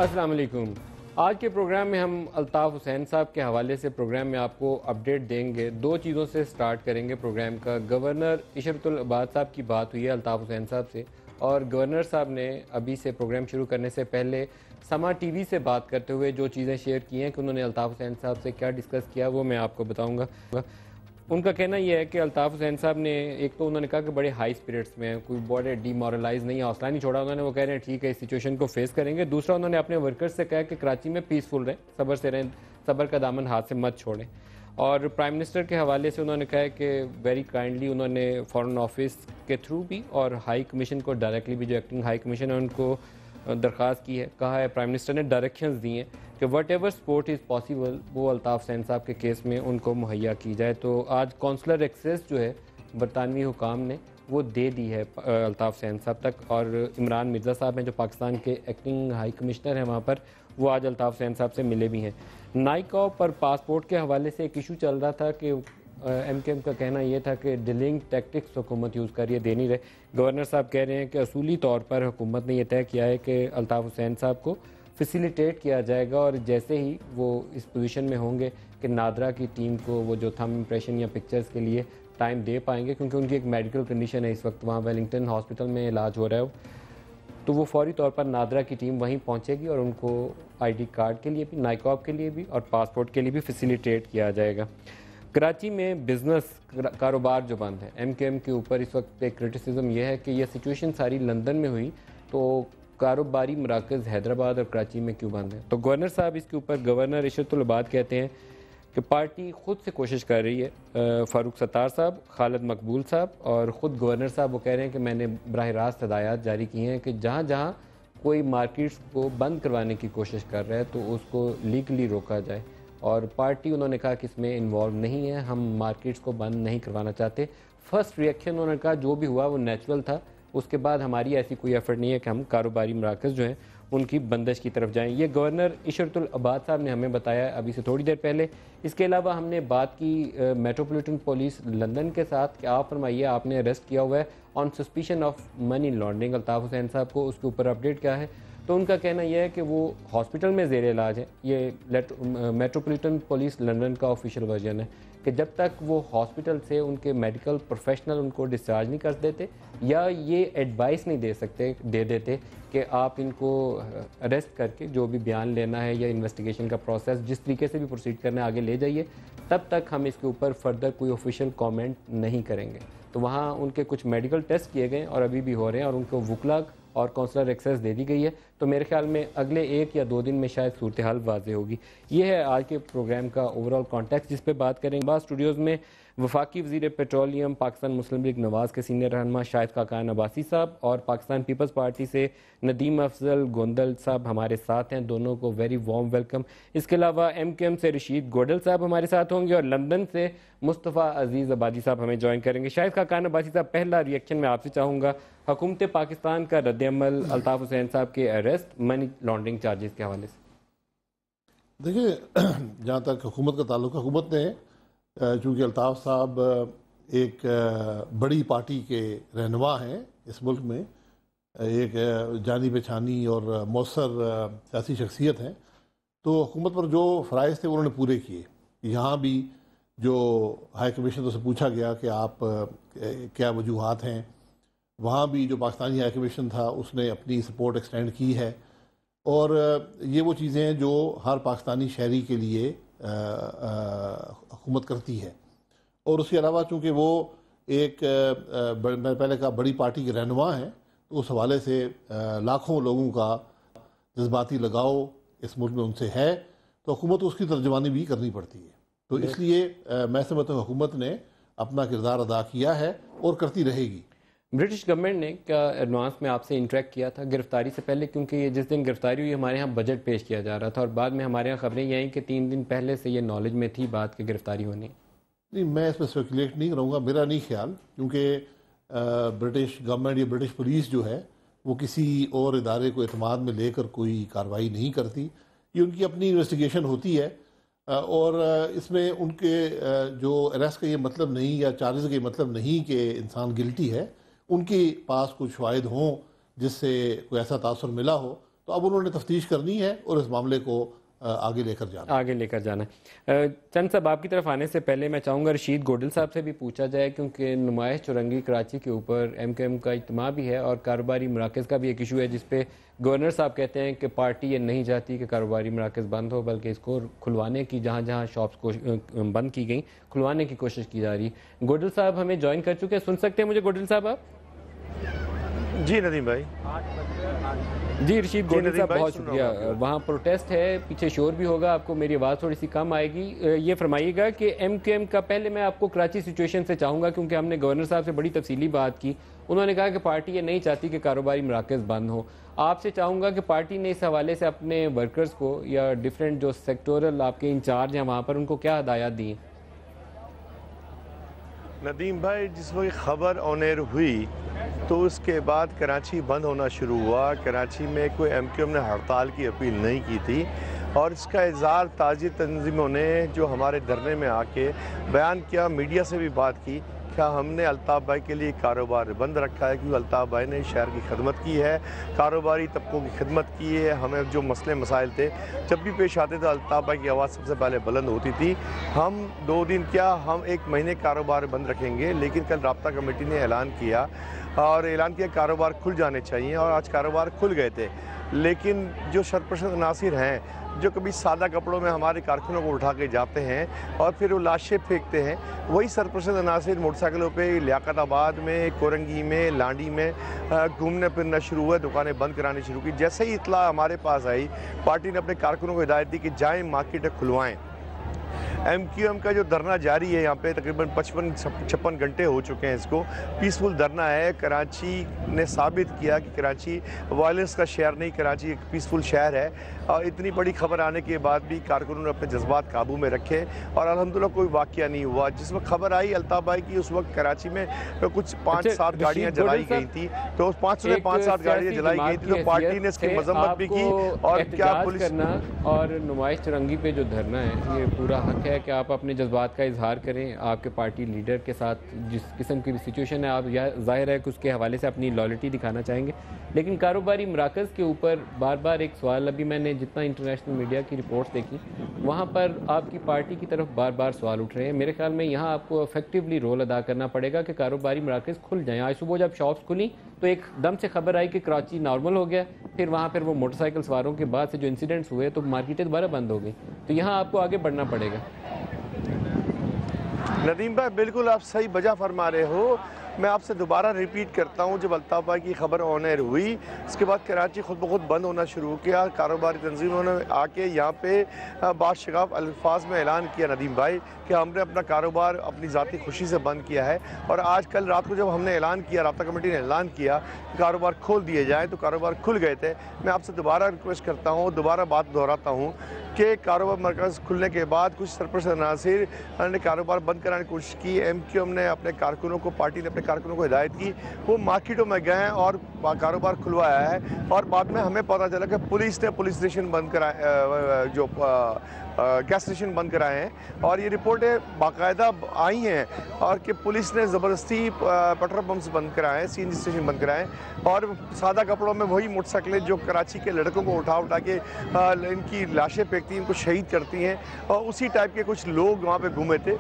السلام علیکم۔ آج کے پروگرام میں ہم الطاف حسین صاحب کے حوالے سے پروگرام میں آپ کو اپڈیٹ دیں گے۔ دو چیزوں سے سٹارٹ کریں گے پروگرام کا۔ گورنر عشرت العباد صاحب کی بات ہوئی ہے الطاف حسین صاحب سے، اور گورنر صاحب نے ابھی سے پروگرام شروع کرنے سے پہلے سما ٹی وی سے بات کرتے ہوئے جو چیزیں شیئر کی ہیں کہ انہوں نے الطاف حسین صاحب سے کیا ڈسکس کیا، وہ میں آپ کو بتاؤں گا۔ ان کا کہنا یہ ہے کہ الطاف حسین صاحب نے ایک تو انہوں نے کہا کہ بڑے ہائی اسپرٹس میں ہیں، کوئی بڑے ڈی مورلائز نہیں، حوصلہ نہیں چھوڑا انہوں نے، وہ کہہ رہے ہیں ٹھیک ہے اس سچویشن کو فیس کریں گے۔ دوسرا انہوں نے اپنے ورکرز سے کہا کہ کراچی میں پیسفل رہیں، صبر سے رہیں، صبر کا دامن ہاتھ سے مت چھوڑیں۔ اور پرائم منسٹر کے حوالے سے انہوں نے کہا کہ ویری کائنڈلی انہوں نے فارن آفس کے تھرو بھی اور ہائی کمیشن کو ڈائریکٹلی بھی، جو ایکٹنگ ہائی کمیشن ہے ان کو درخواست کی ہے، کہا ہے پرائم منسٹر نے ڈائریکشنز دی ہیں کہ what ever support is possible وہ الطاف حسین صاحب کے کیس میں ان کو مہیا کی جائے۔ تو آج کونسلر ایکسیس جو ہے برطانوی حکام نے وہ دے دی ہے الطاف حسین صاحب تک، اور عمران مرزا صاحب ہیں جو پاکستان کے ایکٹنگ ہائی کمشنر ہیں وہاں پر، وہ آج الطاف حسین صاحب سے ملے بھی ہیں۔ نائکاپ پر پاسپورٹ کے حوالے سے ایک ایشو چل رہا تھا کہ ایم کے ایم کا کہنا یہ تھا کہ ڈیلنگ ٹیکٹکس حکومت یوز کر رہی ہے، دے نہیں رہے۔ گورنر صاحب کہہ رہے ہیں کہ اصولی طور پر حکومت نے یہ طے کیا ہے کہ الطاف حسین صاحب کو فیسیلیٹیٹ کیا جائے گا، اور جیسے ہی وہ اس پوزیشن میں ہوں گے کہ نادرا کی ٹیم کو وہ جو تھم امپریشن یا پکچرز کے لیے ٹائم دے پائیں گے، کیونکہ ان کی ایک میڈیکل کنڈیشن ہے اس وقت، وہاں ویلنگٹن ہاسپٹل میں علاج ہو رہا ہے، تو وہ فوری طور پر نادرا کی ٹیم وہیں پہنچے گی اور ان کو آئی ڈی کارڈ کے لیے بھی، نائکاپ کے لیے بھی اور پاسپورٹ کے لیے بھی فیسیلیٹیٹ کیا جائے گا۔ کراچی میں بزنس کاروبار جو بند ہے، ایم کے ایم کے اوپر اس وقت ایک کرٹیسزم یہ ہے کہ یہ سچویشن ساری لندن میں ہوئی تو کاروباری مراکز حیدرآباد اور کراچی میں کیوں بند ہیں؟ تو گورنر صاحب اس کے اوپر، گورنر عشرت العباد کہتے ہیں کہ پارٹی خود سے کوشش کر رہی ہے، فاروق ستار صاحب، خالد مقبول صاحب اور خود گورنر صاحب وہ کہہ رہے ہیں کہ میں نے براہ راست ہدایات جاری کی ہیں کہ جہاں جہاں کوئی مارکیٹس کو بند کروانے کی کوشش کر رہا ہے تو اس کو لیگلی روکا جائے، اور پارٹی انہوں نے کہا کہ اس میں انوالو نہیں ہے، ہم مارکیٹس کو بند نہیں کروانا چاہتے۔ فرسٹ ریئیکشن انہوں نے کہا جو بھی ہوا وہ نیچرل تھا، اس کے بعد ہماری ایسی کوئی ایفرٹ نہیں ہے کہ ہم کاروباری مراکز جو ہیں ان کی بندش کی طرف جائیں۔ یہ گورنر عشرت العباد صاحب نے ہمیں بتایا ابھی سے تھوڑی دیر پہلے۔ اس کے علاوہ ہم نے بات کی میٹروپولیٹن پولیس لندن کے ساتھ کہ آپ فرمائیے آپ نے اریسٹ کیا ہوا ہے on suspicion of money laundering Altaf Hussain صاحب کو، اس کے اوپر اپڈیٹ کیا ہے؟ تو ان کا کہنا یہ ہے کہ وہ ہاسپٹل میں زیر علاج ہے، یہ میٹروپولیٹن پولیس لندن کا آفیشیل ورژن ہے کہ جب تک وہ ہاسپٹل سے ان کے میڈیکل پروفیشنل ان کو ڈسچارج نہیں کر دیتے یا یہ ایڈوائس نہیں دے دیتے کہ آپ ان کو اریسٹ کر کے جو بھی بیان لینا ہے یا انویسٹیگیشن کا پروسیس جس طریقے سے بھی پروسیڈ کرنا ہے آگے لے جائیے، تب تک ہم اس کے اوپر فردر کوئی آفیشیل کامنٹ نہیں کریں گے۔ تو وہاں ان کے کچھ میڈیکل ٹیسٹ کیے گئے اور ابھی بھی ہو رہے ہیں، اور ان کو وکلا اور کونسلر ایکسیس دے دی گئی ہے، تو میرے خیال میں اگلے 1 یا 2 دن میں شاید صورتحال واضح ہوگی۔ یہ ہے آج کے پروگرام کا اوورال کانٹیکسٹ جس پہ بات کریں گے۔ بعض اسٹوڈیوز میں وفاقی وزیر پیٹرولیم پاکستان مسلم لیگ نواز کے سینئر رہنما شاہد خاقان عباسی صاحب اور پاکستان پیپلز پارٹی سے ندیم افضل گوندل صاحب ہمارے ساتھ ہیں، دونوں کو ویری وارم ویلکم۔ اس کے علاوہ ایم کے ایم سے رشید گوڈل صاحب ہمارے ساتھ ہوں گے، اور لندن سے مصطفیٰ عزیز عبادی صاحب ہمیں جوائن کریں گے۔ شاہد خاقان عباسی صاحب، پہلا ریئیکشن میں آپ سے چاہوں گا حکومت پاکستان کا رد عمل الطاف حسین صاحب کے اریسٹ منی لانڈرنگ چارجز کے حوالے سے۔ دیکھیے، جہاں تک حکومت کا تعلق ہے، حکومت نے چونکہ الطاف صاحب ایک بڑی پارٹی کے رہنما ہیں اس ملک میں، ایک جانی پہچانی اور مؤثر سیاسی شخصیت ہیں، تو حکومت پر جو فرائض تھے وہ انہوں نے پورے کیے۔ یہاں بھی جو ہائی کمیشن سے پوچھا گیا کہ آپ کیا وجوہات ہیں، وہاں بھی جو پاکستانی ہائی کمیشن تھا اس نے اپنی سپورٹ ایکسٹینڈ کی ہے، اور یہ وہ چیزیں ہیں جو ہر پاکستانی شہری کے لیے حکومت کرتی ہے۔ اور اس کے علاوہ چونکہ وہ ایک میں پہلے کہا بڑی پارٹی کے رہنما ہیں، تو اس حوالے سے لاکھوں لوگوں کا جذباتی لگاؤ اس ملک میں ان سے ہے، تو حکومت کو اس کی ترجمانی بھی کرنی پڑتی ہے۔ تو اس لیے میں سمجھتا ہوں حکومت نے اپنا کردار ادا کیا ہے اور کرتی رہے گی۔ برٹش گورنمنٹ نے کیا ایڈوانس میں آپ سے انٹریکٹ کیا تھا گرفتاری سے پہلے؟ کیونکہ یہ جس دن گرفتاری ہوئی ہمارے ہاں بجٹ پیش کیا جا رہا تھا، اور بعد میں ہمارے ہاں خبریں یہ آئیں کہ 3 دن پہلے سے یہ نالج میں تھی بات کہ گرفتاری ہونی۔ نہیں، میں اس پہ اسپیکولیٹ نہیں کروں گا، میرا نہیں خیال، کیونکہ برٹش گورنمنٹ یا برٹش پولیس جو ہے وہ کسی اور ادارے کو اعتماد میں لے کر کوئی کارروائی نہیں کرتی، یہ ان کی اپنی انویسٹیگیشن ہوتی ہے، اور اس میں ان کے جو اریسٹ کا یہ مطلب نہیں یا چارجز کا یہ مطلب نہیں کہ انسان گلٹی ہے، ان کے پاس کچھ شواہد ہوں جس سے کوئی ایسا تاثر ملا ہو تو اب انہوں نے تفتیش کرنی ہے اور اس معاملے کو آگے لے کر جانا ہے۔ چند صاحب آپ کی طرف آنے سے پہلے میں چاہوں گا رشید گوڈل صاحب سے بھی پوچھا جائے، کیونکہ نمائش چورنگی کراچی کے اوپر ایم کیو ایم کا اجتماع بھی ہے اور کاروباری مراکز کا بھی ایک ایشو ہے، جس پہ گورنر صاحب کہتے ہیں کہ پارٹی یہ نہیں چاہتی کہ کاروباری مراکز بند ہو، بلکہ اس کو کھلوانے کی، جہاں جہاں شاپس بند کی گئیں کھلوانے کی کوشش کی جا رہی ہے۔ گوڈل صاحب ہمیں جوائن کر چکے ہیں، سن سکتے ہیں مجھے گوڈل صاحب آپ؟ جی ندیم بھائی۔ جی رشید گوڈل صاحب بہت شکریہ۔ وہاں پروٹیسٹ ہے، پیچھے شور بھی ہوگا، آپ کو میری آواز تھوڑی سی کم آئے گی۔ یہ فرمائیے گا کہ ایم کیو ایم کا، پہلے میں آپ کو کراچی سچویشن سے چاہوں گا، کیونکہ ہم نے گورنر صاحب سے بڑی تفصیلی بات کی، انہوں نے کہا کہ پارٹی یہ نہیں چاہتی کہ کاروباری مراکز بند ہوں۔ آپ سے چاہوں گا کہ پارٹی نے اس حوالے سے اپنے ورکرز کو یا ڈیفرنٹ جو سیکٹورل آپ کے انچارج ہیں وہاں پر، ان کو کیا ہدایات دی ہیں؟ ندیم بھائی، جس وقت خبر آن ایئر ہوئی تو اس کے بعد کراچی بند ہونا شروع ہوا۔ کراچی میں کوئی ایم کیو ایم نے ہڑتال کی اپیل نہیں کی تھی، اور اس کا اظہار تاجر تنظیموں نے جو ہمارے دھرنے میں آ کے بیان کیا، میڈیا سے بھی بات کی، کیا ہم نے الطاف بھائی کے لیے کاروبار بند رکھا ہے، کیونکہ الطاف بھائی نے شہر کی خدمت کی ہے، کاروباری طبقوں کی خدمت کی ہے۔ ہمیں جو مسئلے مسائل تھے جب بھی پیش آتے تھے، الطاف بھائی کی آواز سب سے پہلے بلند ہوتی تھی۔ ہم 2 دن کیا، ہم 1 مہینے کاروبار بند رکھیں گے، لیکن کل رابطہ کمیٹی نے اعلان کیا کاروبار کھل جانے چاہیے، اور آج کاروبار کھل گئے تھے۔ لیکن جو سرپرست عناصر ہیں، جو کبھی سادہ کپڑوں میں ہمارے کارکنوں کو اٹھا کے جاتے ہیں اور پھر وہ لاشیں پھینکتے ہیں، وہی سرپرست عناصر موٹر سائیکلوں پہ لیاقت آباد میں، کورنگی میں، لانڈی میں گھومنے پھرنا شروع ہوئے، دکانیں بند کرانی شروع کی۔ جیسے ہی اطلاع ہمارے پاس آئی، پارٹی نے اپنے کارکنوں کو ہدایت دی کہ جائیں مارکیٹیں کھلوائیں۔ ایم کیو ایم کا جو دھرنا جاری ہے، یہاں پہ تقریباً 55-56 گھنٹے ہو چکے ہیں، اس کو پیسفل دھرنا ہے۔ کراچی نے ثابت کیا کہ کراچی وائلنس کا شہر نہیں، کراچی ایک پیسفل شہر ہے، اور اتنی بڑی خبر آنے کے بعد بھی کارکنوں نے اپنے جذبات قابو میں رکھے، اور الحمدللہ کوئی واقعہ نہیں ہوا۔ جس وقت خبر آئی الطاف بھائی کی، اس وقت کراچی میں کچھ 5-7 گاڑیاں جلائی گئی تھی، تو اس 5-7 گاڑیاں جلائی گئی تھی، تو پارٹی نے اس کی مذمت بھی کی۔ اور کیا پولیس کرنا اور نمائش چورنگی پہ جو دھرنا ہے، یہ پورا حق ہے کہ آپ اپنے جذبات کا اظہار کریں، آپ کے پارٹی لیڈر کے ساتھ جس قسم کی بھی سچویشن ہے، آپ ظاہر ہے کہ اس کے حوالے سے اپنی لائلٹی دکھانا چاہیں گے، لیکن کاروباری مراکز کے اوپر بار بار ایک سوال، ابھی میں نے جتنا انٹرنیشنل میڈیا کی رپورٹس دیکھی، وہاں پر آپ کی پارٹی کی طرف بار بار سوال اٹھ رہے ہیں۔ میرے خیال میں یہاں آپ کو افیکٹولی رول ادا کرنا پڑے گا کہ کاروباری مراکز کھل جائیں۔ آج صبح جب شاپس کھلیں تو ایک دم سے خبر آئی کہ کراچی نارمل ہو گیا، پھر وہاں وہ موٹر سائیکل سواروں کے بعد سے جو انسیڈنٹس ہوئے تو مارکیٹیں دوبارہ بند ہو گئی، تو یہاں آپ کو آگے بڑھنا پڑے گا۔ ندیم بھائی بالکل آپ صحیح بجا فرما رہے ہو۔ میں آپ سے دوبارہ ریپیٹ کرتا ہوں، جب الطاف بھائی کی خبر آن ایئر ہوئی، اس کے بعد کراچی خود بخود بند ہونا شروع کیا۔ کاروباری تنظیموں نے آ کے یہاں پہ باشگاف الفاظ میں اعلان کیا ندیم بھائی کہ ہم نے اپنا کاروبار اپنی ذاتی خوشی سے بند کیا ہے، اور آج کل رات کو جب ہم نے اعلان کیا، رابطہ کمیٹی نے اعلان کیا کہ کاروبار کھول دیے جائیں، تو کاروبار کھل گئے تھے۔ میں آپ سے دوبارہ ریکویسٹ کرتا ہوں، دوبارہ بات دہراتا ہوں کہ کاروبار مرکز کھلنے کے بعد کچھ سرپرست عناصر نے کاروبار بند کرانے کی کوشش کی۔ ایم کیو ایم نے اپنے کارکنوں کو، پارٹی نے اپنے کارکنوں کو ہدایت کی، وہ مارکیٹوں میں گئے اور کاروبار کھلوایا ہے، اور بعد میں ہمیں پتہ چلا کہ پولیس نے پولیس اسٹیشن بند کرائے، جو گیس اسٹیشن بند کرائے ہیں، اور یہ رپورٹیں باقاعدہ آئی ہیں، اور کہ پولیس نے زبردستی پیٹرول پمپس بند کرائے ہیں، سی این جی اسٹیشن بند کرائے ہیں، اور سادہ کپڑوں میں وہی موٹر سائیکلیں جو کراچی کے لڑکوں کو اٹھا کے ان کی لاشیں پھینکتی ہیں، ان کو شہید کرتی ہیں، اور اسی ٹائپ کے کچھ لوگ وہاں پہ گھومے تھے۔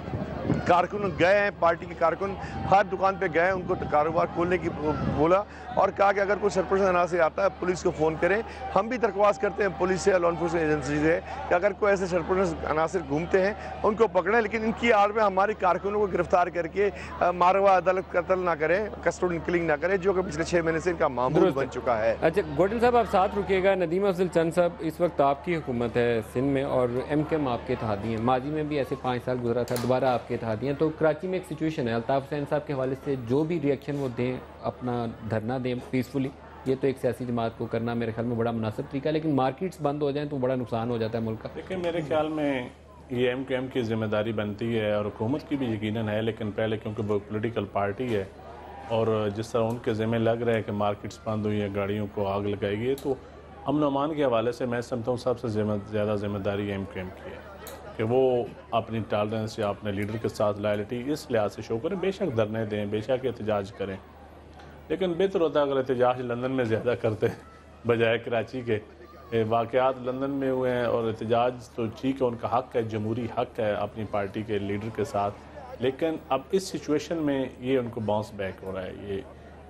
کارکن گئے ہیں، پارٹی کے کارکن ہر دکان پہ گئے، ان کو کاروبار کھولنے کی بولا، اور کہا کہ اگر کوئی سرپرست عناصر آتا ہے پولیس کو فون کریں۔ ہم بھی درخواست کرتے ہیں پولیس سے، لا انفورسمنٹ ایجنسی سے، کہ اگر کوئی ایسے سرپرست عناصر گھومتے ہیں ان کو پکڑیں، لیکن ان کی آڑ میں ہمارے کارکنوں کو گرفتار کر کے ماروا عدالت قتل نہ کریں، کسٹوڈین کلنگ نہ کریں، جو کہ پچھلے 6 مہینے سے ان کا معمول بن چکا ہے۔ اچھا گوڈل صاحب آپ ساتھ رکیے گا۔ ندیم افضل چند صاحب، اس وقت آپ کی حکومت ہے سندھ میں، اور ایم کیو ایم آپ کے اتحادی ہیں، ماضی میں بھی ایسے 5 سال گزرا تھا، دوبارہ آپ کے اتحادی ہیں، تو کراچی میں ایک سچویشن ہے، الطاف حسین صاحب کے حوالے سے جو بھی ریئیکشن وہ دیں، اپنا دھرنا دیں پیسفلی، یہ تو ایک سیاسی جماعت کو کرنا میرے خیال میں بڑا مناسب طریقہ ہے، لیکن مارکیٹس بند ہو جائیں تو بڑا نقصان ہو جاتا ہے ملک کا۔ لیکن میرے خیال میں یہ ایم کیو ایم کی ذمہ داری بنتی ہے، اور حکومت کی بھی یقیناً ہے، لیکن پہلے کیونکہ وہ پولیٹیکل پارٹی ہے، اور جس طرح ان کے ذمہ لگ رہے ہیں کہ مارکیٹس بند ہوئی ہیں، گاڑیوں کو آگ لگائی گئی، تو امن و امان کے حوالے سے میں سمجھتا ہوں سب سے زیادہ ذمہ داری ایم کیو ایم کی ہے کہ وہ اپنی ٹالرنس یا اپنے لیڈر کے ساتھ لائلٹی اس لحاظ سے شو کریں۔ بے شک دھرنے دیں، بے شک احتجاج کریں، لیکن بہتر ہوتا ہے اگر احتجاج لندن میں زیادہ کرتے بجائے کراچی کے، واقعات لندن میں ہوئے ہیں اور احتجاج تو ٹھیک ہے، ان کا حق ہے، جمہوری حق ہے اپنی پارٹی کے لیڈر کے ساتھ، لیکن اب اس سچویشن میں یہ ان کو باؤنس بیک ہو رہا ہے. یہ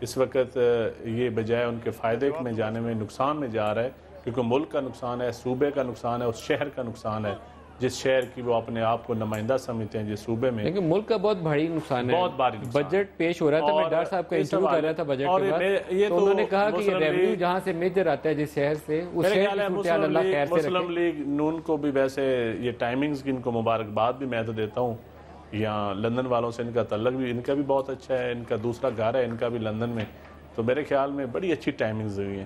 اس وقت یہ بجائے ان کے فائدے میں جانے میں نقصان میں جا رہا ہے، کیونکہ ملک کا نقصان ہے، صوبے کا نقصان ہے، اس شہر کا نقصان ہے جس شہر کی وہ اپنے آپ کو نمائندہ سمجھتے ہیں، جس صوبے میں. لیکن ملک کا بہت بھاری نقصان ہے، بہت بھاری نقصان. بجٹ پیش ہو رہا تھا، میں ڈار صاحب کا انٹرویو کر رہا تھا بجٹ کے بعد، تو انہوں نے کہا کہ یہ ریونیو جہاں سے میجر آتا ہے جس شہر سے، اس شہر کی صورتحال اللہ خیر سے رکھے. مسلم لیگ نون کو بھی ویسے یہ ٹائمنگز کی ان کو مبارکباد بھی میں تو دیتا ہوں. یہاں لندن والوں سے ان کا تعلق بھی ان کا بھی بہت اچھا ہے، ان کا دوسرا گھر ہے ان کا بھی لندن میں، تو میرے خیال میں بڑی اچھی ٹائمنگز ہوئی ہیں.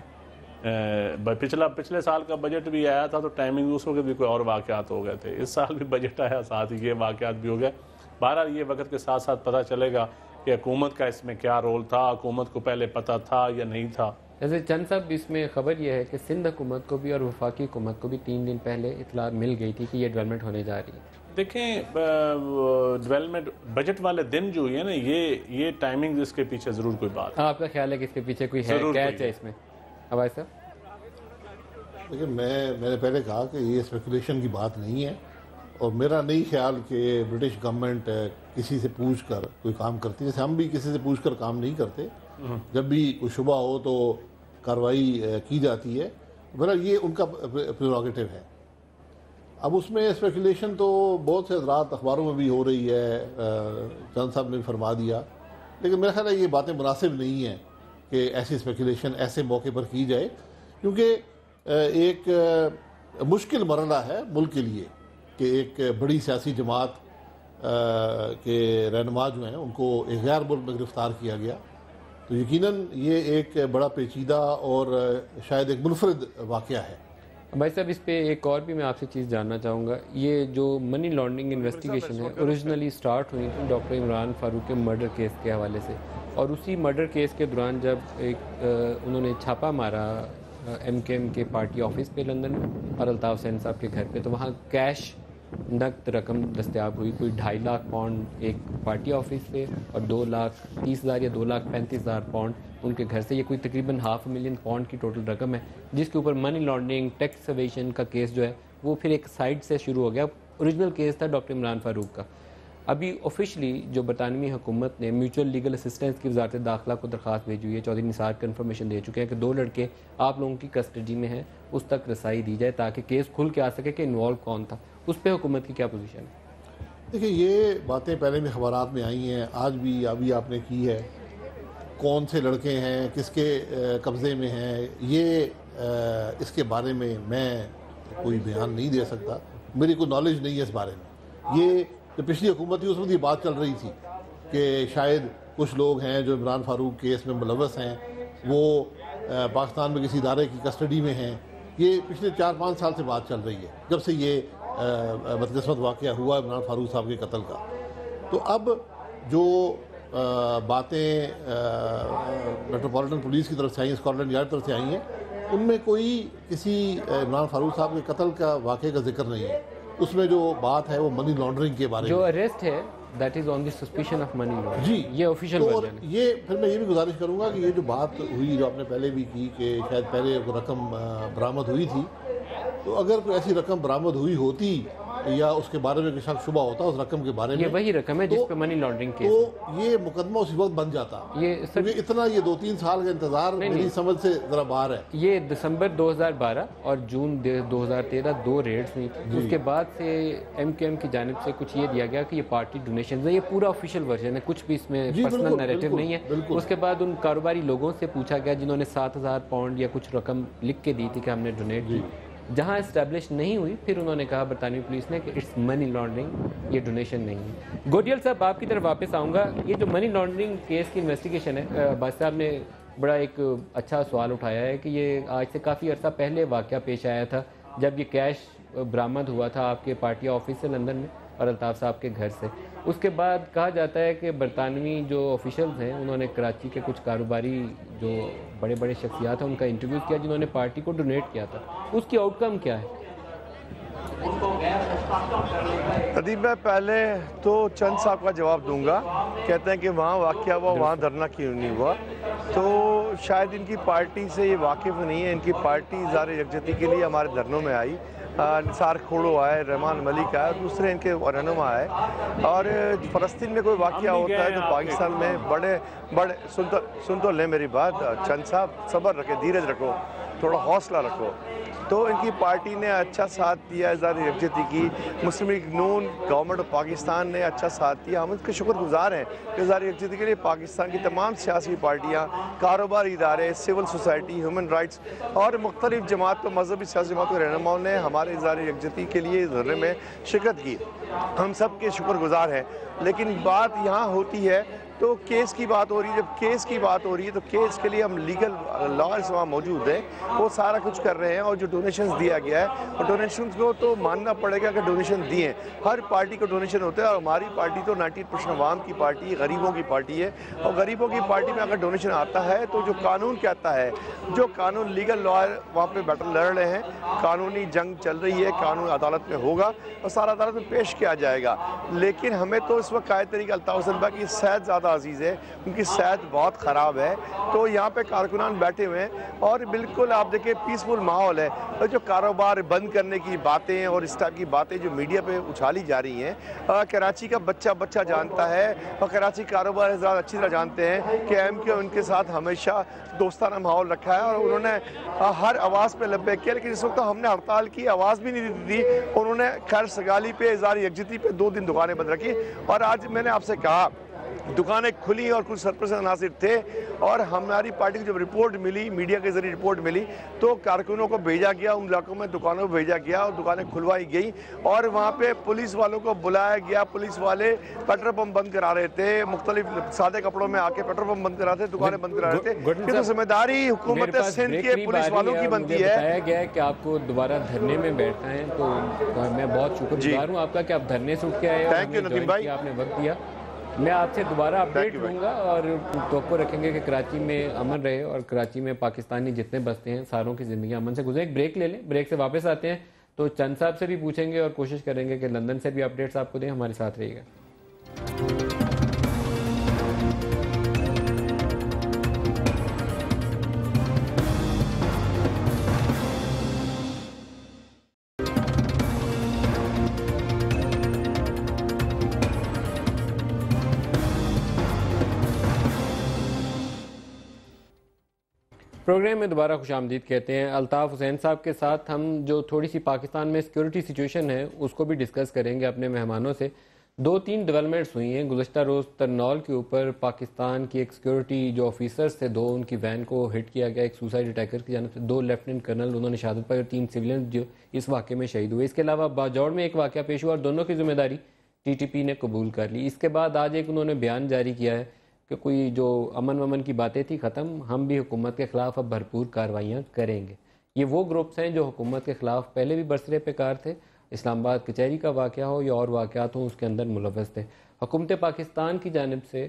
پچھلے سال کا بجٹ بھی آیا تھا تو ٹائمنگ اس وقت بھی کوئی اور واقعات ہو گئے تھے، اس سال بھی بجٹ آیا ساتھ ہی یہ واقعات بھی ہو گئے. بہرحال یہ وقت کے ساتھ ساتھ پتہ چلے گا کہ حکومت کا اس میں کیا رول تھا، حکومت کو پہلے پتہ تھا یا نہیں تھا. جیسے چند صاحب اس میں خبر یہ ہے کہ سندھ حکومت کو بھی اور وفاقی حکومت کو بھی 3 دن پہلے اطلاع مل گئی تھی کہ یہ ڈیولپمنٹ ہونے جا رہی ہے. دیکھیں ڈیولپمنٹ بجٹ والے دن جو ہوئی ہے نا، یہ ٹائمنگ اس کے پیچھے ضرور کوئی بات ہے. آپ کا خیال ہے کہ اس کے پیچھے کوئی ہے کیچ ہے اس میں؟ عوائد صاحب لیکن میں نے پہلے کہا کہ یہ اسپیکولیشن کی بات نہیں ہے، اور میرا نہیں خیال کہ برٹش گورنمنٹ کسی سے پوچھ کر کوئی کام کرتی ہے، جیسے ہم بھی کسی سے پوچھ کر کام نہیں کرتے. جب بھی کوئی شبہ ہو تو کارروائی کی جاتی ہے. میرا یہ ان کا پریروگیٹو ہے. اب اس میں اسپیکولیشن تو بہت سے حضرات اخباروں میں بھی ہو رہی ہے، چند صاحب نے بھی فرما دیا، لیکن میرا خیال ہے یہ باتیں مناسب نہیں ہیں کہ ایسی اسپیکولیشن ایسے موقع پر کی جائے، کیونکہ ایک مشکل مرحلہ ہے ملک کے لیے کہ ایک بڑی سیاسی جماعت کے رہنما جو ہیں ان کو ایک غیر ملک میں گرفتار کیا گیا. تو یقیناً یہ ایک بڑا پیچیدہ اور شاید ایک منفرد واقعہ ہے. بھائی صاحب اس پہ ایک اور بھی میں آپ سے چیز جاننا چاہوں گا. یہ جو منی لانڈرنگ انویسٹیگیشن ہے اوریجنلی سٹارٹ ہوئی تھی ڈاکٹر عمران فاروق کے مرڈر کیس کے حوالے سے، اور اسی مرڈر کیس کے دوران جب انہوں نے چھاپہ مارا ایم کے ایم کے پارٹی آفس پہ لندن میں اور الطاف حسین صاحب کے گھر پہ، تو وہاں کیش نقد رقم دستیاب ہوئی، کوئی 2.5 لاکھ پاؤنڈ ایک پارٹی آفس سے اور 2,30,000 یا 2,35,000 پاؤنڈ ان کے گھر سے. یہ کوئی تقریباً $500,000 پاؤنڈ کی ٹوٹل رقم ہے، جس کے اوپر منی لانڈرنگ ٹیکس ایویشن کا کیس جو ہے وہ پھر ایک سائڈ سے شروع ہو گیا. اوریجنل کیس تھا ڈاکٹر عمران فاروق کا. ابھی آفیشلی جو برطانوی حکومت نے میوچل لیگل اسسٹنس کی وزارت داخلہ کو درخواست بھیجی ہوئی ہے، چودھری نثار کنفرمیشن دے چکے ہیں کہ 2 لڑکے آپ لوگوں کی کسٹڈی میں ہیں، اس تک رسائی دی جائے تاکہ کیس کھل کے آ سکے کہ انوالو کون تھا. اس پہ حکومت کی کیا پوزیشن ہے؟ دیکھیں یہ باتیں پہلے بھی خبرات میں آئی ہیں، آج بھی ابھی آپ نے کی ہے. کون سے لڑکے ہیں، کس کے قبضے میں ہیں، یہ اس کے بارے میں کوئی بیان نہیں دے سکتا. میری کوئی نالج نہیں ہے اس بارے میں. یہ جو پچھلی حکومت تھی اس وقت یہ بات چل رہی تھی کہ شاید کچھ لوگ ہیں جو عمران فاروق کیس میں ملوث ہیں، وہ پاکستان میں کسی ادارے کی کسٹڈی میں ہیں. یہ پچھلے 4-5 سال سے بات چل رہی ہے جب سے یہ بدقسمت واقعہ ہوا عمران فاروق صاحب کے قتل کا. تو اب جو باتیں میٹروپولیٹن پولیس کی طرف سے آئی ہیں، اسکاٹ یارڈ کی طرف سے آئی ہیں، ان میں کوئی کسی عمران فاروق صاحب کے قتل کا واقعے کا ذکر نہیں ہے. اس میں جو بات ہے وہ منی لانڈرنگ کے بارے میں، جو اریسٹ ہے that is on the suspicion of money laundering. جی یہ آفیشیل ورژن ہے. یہ پھر میں یہ بھی گزارش کروں گا کہ یہ جو بات ہوئی جو آپ نے پہلے بھی کی کہ شاید پہلے رقم برآمد ہوئی تھی، تو اگر کوئی ایسی رقم برآمد ہوئی ہوتی یا اس کے بارے میں شک شبہ ہوتا اس رقم کے بارے میں، یہ وہی رقم ہے جس پہ منی لانڈرنگ کیس تو یہ مقدمہ اسی وقت بن جاتا. کیونکہ اتنا یہ 2-3 سال کا انتظار میری سمجھ سے ذرا باہر ہے. یہ دسمبر 2012 اور جون 2013 2 ریڈز ہوئی تھی. اس کے بعد سے ایم کے ایم کی جانب سے کچھ یہ دیا گیا کہ یہ پارٹی ڈونیشنز ہے. یہ پورا آفیشیل ورژن ہے، کچھ بھی اس میں پرسنل نیریٹو نہیں ہے. اس کے بعد ان کاروباری لوگوں سے پوچھا گیا جنہوں نے 7,000 پاؤنڈ یا کچھ رقم لکھ کے دی تھی کہ ہم نے ڈونیٹ کی. جہاں اسٹیبلش نہیں ہوئی پھر انہوں نے کہا برطانوی پولیس نے کہ اٹس منی لانڈرنگ، یہ ڈونیشن نہیں ہے. گوڈیل صاحب آپ کی طرف واپس آؤں گا. یہ جو منی لانڈرنگ کیس کی انویسٹیگیشن ہے، بھائی صاحب نے بڑا ایک اچھا سوال اٹھایا ہے کہ یہ آج سے کافی عرصہ پہلے واقعہ پیش آیا تھا جب یہ کیش برآمد ہوا تھا آپ کے پارٹی آفس سے لندن میں اور الطاف صاحب کے گھر سے. اس کے بعد کہا جاتا ہے کہ برطانوی جو آفیشلز ہیں انہوں نے کراچی کے کچھ کاروباری جو بڑے بڑے شخصیات ہیں ان کا انٹرویو کیا جنہوں نے پارٹی کو ڈونیٹ کیا تھا. اس کی آؤٹ کم کیا ہے؟ ادیب میں پہلے تو چند صاحب کا جواب دوں گا. کہتے ہیں کہ وہاں واقعہ ہوا، وہاں دھرنا کیوں نہیں ہوا. تو شاید ان کی پارٹی سے یہ واقف نہیں ہے. ان کی پارٹی اظہار یکجہتی کے لیے ہمارے دھرنوں میں آئی. نثار کھوڑو آئے, رحمان ملک آئے, دوسرے ان کے رہنما آئے. اور فلسطین میں کوئی واقعہ ہوتا ہے تو پاکستان میں بڑے سن تو لیں میری بات. چند صاحب صبر رکھے, دھیرج رکھو, تھوڑا حوصلہ رکھو. تو ان کی پارٹی نے اچھا ساتھ دیا اظہار یکجہتی کی. مسلم لیگ نون, گورنمنٹ آف پاکستان نے اچھا ساتھ دیا. ہم اس کے شکر گزار ہیں کہ اظہار یکجہتی کے لیے پاکستان کی تمام سیاسی پارٹیاں, کاروباری ادارے, سول سوسائٹی, ہیومن رائٹس اور مختلف جماعت و مذہبی سیاسی جماعتوں کے رہنماؤں نے ہمارے اظہار یکجہتی کے لیے دھرنے میں شرکت کی. ہم سب کے شکر گزار ہیں. لیکن بات یہاں ہوتی ہے تو کیس کی بات ہو رہی ہے. جب کیس کی بات ہو رہی ہے تو کیس کے لیے ہم لیگل لائرز وہاں موجود ہیں, وہ سارا کچھ کر رہے ہیں. اور جو ڈونیشنز دیا گیا ہے, اور ڈونیشنز کو تو ماننا پڑے گا کہ ڈونیشن دیے ہیں. ہر پارٹی کو ڈونیشن ہوتا ہے, اور ہماری پارٹی تو 90% عوام کی پارٹی ہے, غریبوں کی پارٹی ہے. اور غریبوں کی پارٹی میں اگر ڈونیشن آتا ہے تو جو قانون کہتا ہے, جو قانون لیگل لائر وہاں پہ بیٹل لڑ رہے ہیں, قانونی جنگ چل رہی ہے, قانون عدالت میں ہوگا اور سارا عدالت میں پیش کیا جائے گا. لیکن ہمیں تو اس وقت قائد طریقہ الطاف حسین بھائی کی صحت زیادہ عزیز ہے, ان کی صحت بہت خراب ہے. تو یہاں پہ کارکنان بیٹھے ہوئے ہیں اور بالکل آپ دیکھیں پیسفل ماحول ہے. اور جو کاروبار بند کرنے کی باتیں اور اس ٹائپ کی باتیں جو میڈیا پہ اچھالی جا رہی ہیں, کراچی کا بچہ جانتا ہے اور کراچی کاروبار حضرات اچھی طرح جانتے ہیں کہ ایم کیو ان کے ساتھ ہمیشہ دوستانہ ماحول رکھا ہے, اور انہوں نے ہر آواز پہ لبیک کیا. لیکن اس وقت ہم نے ہڑتال کی, آواز بھی نہیں دی. انہوں نے خیر سگالی پہ, اظہار یکجہتی پہ 2 دن دکانیں بند رکھی. اور آج میں نے آپ سے کہا دکانیں کھلی اور کچھ سرپرست عناصر تھے, اور ہماری پارٹی کی جب رپورٹ ملی, میڈیا کے ذریعے رپورٹ ملی, تو کارکنوں کو بھیجا گیا, ان علاقوں میں دکانوں کو بھیجا گیا اور دکانیں کھلوائی گئی. اور وہاں پہ پولیس والوں کو بلایا گیا. پولیس والے پیٹرول پمپ بند کرا رہے تھے, مختلف سادے کپڑوں میں آ کے پیٹرول پمپ بند کرا رہے تھے, دکانیں بند کرا رہے تھے. یہ تو ذمہ داری حکومت سندھ کے پولیس والوں کی بنتی ہے. بتایا گیا ہے کہ آپ کو دوبارہ دھرنے میں بیٹھنا ہے, تو میں بہت شکر گزار ہوں آپ کا کہ آپ دھرنے سے اٹھ کے آئے, آپ نے وقت دیا. میں آپ سے دوبارہ اپڈیٹ دوں گا اور توقع رکھیں گے کہ کراچی میں امن رہے اور کراچی میں پاکستانی جتنے بستے ہیں ساروں کی زندگی امن سے گزرے. ایک بریک لے لیں, بریک سے واپس آتے ہیں تو چند صاحب سے بھی پوچھیں گے اور کوشش کریں گے کہ لندن سے بھی اپڈیٹس آپ کو دیں. ہمارے ساتھ رہیے گا. پروگرام میں دوبارہ خوش آمدید کہتے ہیں. الطاف حسین صاحب کے ساتھ ہم جو تھوڑی سی پاکستان میں سیکیورٹی سچویشن ہے اس کو بھی ڈسکس کریں گے اپنے مہمانوں سے. 2-3 ڈیولپمنٹس ہوئی ہیں. گزشتہ روز ترنول کے اوپر پاکستان کی ایک سیکیورٹی جو آفیسرز تھے 2, ان کی وین کو ہٹ کیا گیا ایک سوسائڈ اٹیکر کی جانب سے. 2 لیفٹنٹ کرنل انہوں نے شہادت پائی اور 3 سویلین جو اس واقعے میں شہید ہوئے. اس کے علاوہ باجوڑ میں ایک واقعہ پیش ہوا اور دونوں کی ذمہ داری ٹی ٹی پی نے قبول کر لی. اس کے بعد آج ایک انہوں نے بیان جاری کیا ہے کہ کوئی جو امن کی باتیں تھی ختم, ہم بھی حکومت کے خلاف اب بھرپور کارروائیاں کریں گے. یہ وہ گروپس ہیں جو حکومت کے خلاف پہلے بھی برسرے پہ کار تھے, اسلام آباد کچہری کا واقعہ ہو یا اور واقعات ہوں اس کے اندر ملوث تھے. حکومت پاکستان کی جانب سے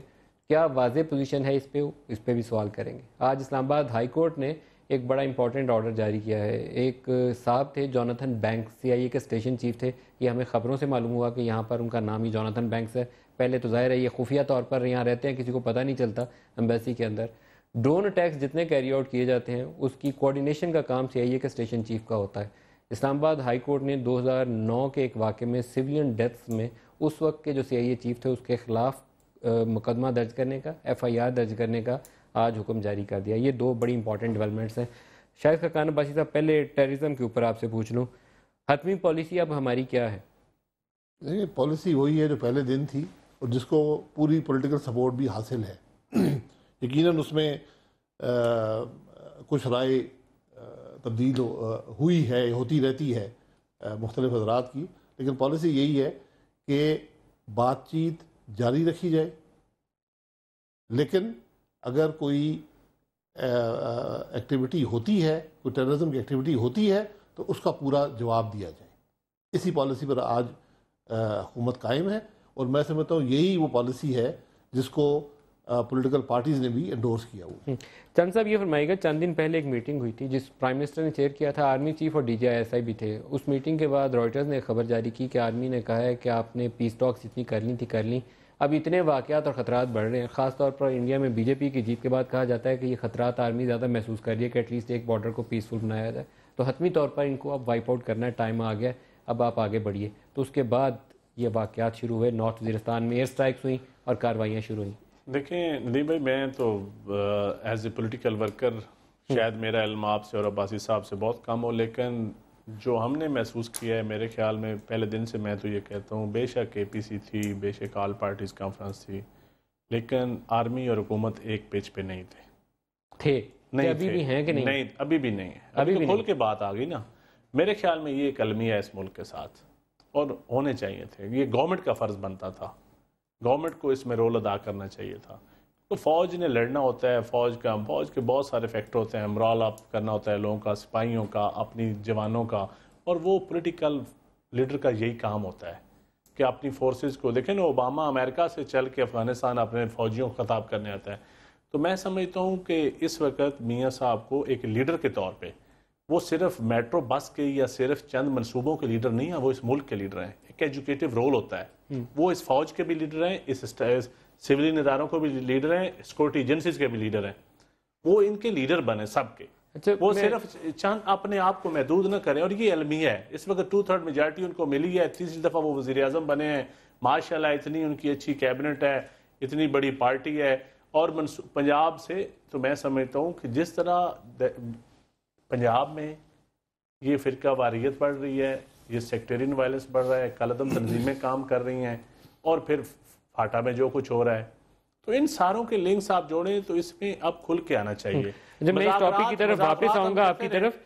کیا واضح پوزیشن ہے اس پہ بھی سوال کریں گے. آج اسلام آباد ہائی کورٹ نے ایک بڑا امپورٹنٹ آرڈر جاری کیا ہے. ایک صاحب تھے جوناتھن بینکس, سی آئی اے کے اسٹیشن چیف تھے. یہ ہمیں خبروں سے معلوم ہوا کہ یہاں پر ان کا نام ہی جوناتھن بینکس ہے. پہلے تو ظاہر ہے یہ خفیہ طور پر یہاں رہتے ہیں, کسی کو پتہ نہیں چلتا ایمبیسی کے اندر. ڈرون اٹیکس جتنے کیری آؤٹ کیے جاتے ہیں اس کی کوارڈینیشن کا کام سی آئی اے کے اسٹیشن چیف کا ہوتا ہے. اسلام آباد ہائی کورٹ نے 2009 کے ایک واقعے میں سویلین ڈیتھس میں اس وقت کے جو سی آئی اے چیف تھے اس کے خلاف مقدمہ درج کرنے کا, ایف آئی آر درج کرنے کا آج حکم جاری کر دیا. یہ 2 بڑی امپورٹنٹ ڈیولپمنٹس ہیں. شاید خاقان عباسی صاحب, پہلے ٹیررزم کے اوپر آپ سے پوچھ لوں, حتمی پالیسی اب ہماری کیا ہے؟ دیکھیے پالیسی وہی ہے جو پہلے دن تھی اور جس کو پوری پولیٹیکل سپورٹ بھی حاصل ہے. یقیناً اس میں کچھ رائے تبدیل ہوئی ہے, ہوتی رہتی ہے مختلف حضرات کی, لیکن پالیسی یہی ہے کہ بات چیت جاری رکھی جائے, لیکن اگر کوئی ایکٹیویٹی ہوتی ہے, کوئی ٹیررزم کی ایکٹیویٹی ہوتی ہے تو اس کا پورا جواب دیا جائے. اسی پالیسی پر آج حکومت قائم ہے اور میں سمجھتا ہوں یہی وہ پالیسی ہے جس کو پولیٹیکل پارٹیز نے بھی انڈورس کیا ہوا. چند صاحب یہ فرمائے گا, چند دن پہلے ایک میٹنگ ہوئی تھی جس پرائم منسٹر نے چیئر کیا تھا, آرمی چیف اور D G I S I بھی تھے. اس میٹنگ کے بعد رائٹرز نے خبر جاری کی کہ آرمی نے کہا ہے کہ آپ نے پیس ٹاکس جتنی کرنی تھی کر لیں, اب اتنے واقعات اور خطرات بڑھ رہے ہیں، خاص طور پر انڈیا میں بی جے پی کی جیت کے بعد کہا جاتا ہے کہ یہ خطرات آرمی زیادہ محسوس کر رہی ہے کہ ایٹ لیسٹ ایک بارڈر کو پیسفل بنایا جائے، تو حتمی طور پر ان کو اب وائپ آؤٹ کرنا ہے، ٹائم آ گیا، اب آپ آگے بڑھیے۔ تو اس کے بعد یہ واقعات شروع ہوئے، نارتھ وزیرستان میں ایئر سٹرائکس ہوئیں اور کارروائیاں شروع ہوئیں۔ دیکھیں ندیم بھائی، میں تو ایز اے پولیٹیکل ورکر شاید میرا علم آپ سے اور عباسی صاحب سے بہت کم ہو، لیکن جو ہم نے محسوس کیا ہے میرے خیال میں پہلے دن سے میں تو یہ کہتا ہوں، بے شک اے پی سی تھی، بے شک آل پارٹیز کانفرنس تھی، لیکن آرمی اور حکومت ایک پیج پہ نہیں تھے نہیں ابھی بھی ہیں کہ نہیں؟ ابھی بھی نہیں ہے، ابھی تو کھل کے بات آ گئی نا۔ میرے خیال میں یہ ایک المیہ ہے اس ملک کے ساتھ، اور ہونے چاہیے تھے، یہ گورنمنٹ کا فرض بنتا تھا، گورنمنٹ کو اس میں رول ادا کرنا چاہیے تھا۔ تو فوج نے لڑنا ہوتا ہے، فوج کے بہت سارے فیکٹر ہوتے ہیں، مرال اپ کرنا ہوتا ہے لوگوں کا، سپاہیوں کا، اپنی جوانوں کا، اور وہ پولیٹیکل لیڈر کا یہی کام ہوتا ہے کہ اپنی فورسز کو دیکھیں نا، اوباما امریکہ سے چل کے افغانستان اپنے فوجیوں کو خطاب کرنے آتا ہے۔ تو میں سمجھتا ہوں کہ اس وقت میاں صاحب کو ایک لیڈر کے طور پہ، وہ صرف میٹرو بس کے یا صرف چند منصوبوں کے لیڈر نہیں ہیں، وہ اس ملک کے لیڈر ہیں۔ ایک ایجوکیٹو رول ہوتا ہے، وہ اس فوج کے بھی لیڈر ہیں، اس سویلین اداروں کو بھی لیڈر ہیں، سیکورٹی ایجنسیز کے بھی لیڈر ہیں، وہ ان کے لیڈر بنے سب کے، وہ صرف چند اپنے آپ کو محدود نہ کریں۔ اور یہ المیہ ہے، اس وقت 2/3 میجارٹی ان کو ملی ہے، تیسری دفعہ وہ وزیر اعظم بنے ہیں، ماشاءاللہ اتنی ان کی اچھی کیبنٹ ہے، اتنی بڑی پارٹی ہے۔ اور پنجاب سے تو میں سمجھتا ہوں کہ جس طرح پنجاب میں یہ فرقہ واریت بڑھ رہی ہے، یہ سیکٹرین وائلنس بڑھ رہا ہے، کالعدم تنظیمیں کام کر رہی ہیں، اور پھر فاٹا میں جو کچھ ہو رہا ہے، تو ان ساروں کے لنکس آپ جوڑیں تو اس میں اب کھل کے آنا چاہیے۔ جب میں اس ٹاپک کی طرف واپس آؤں گا آپ کی طرف،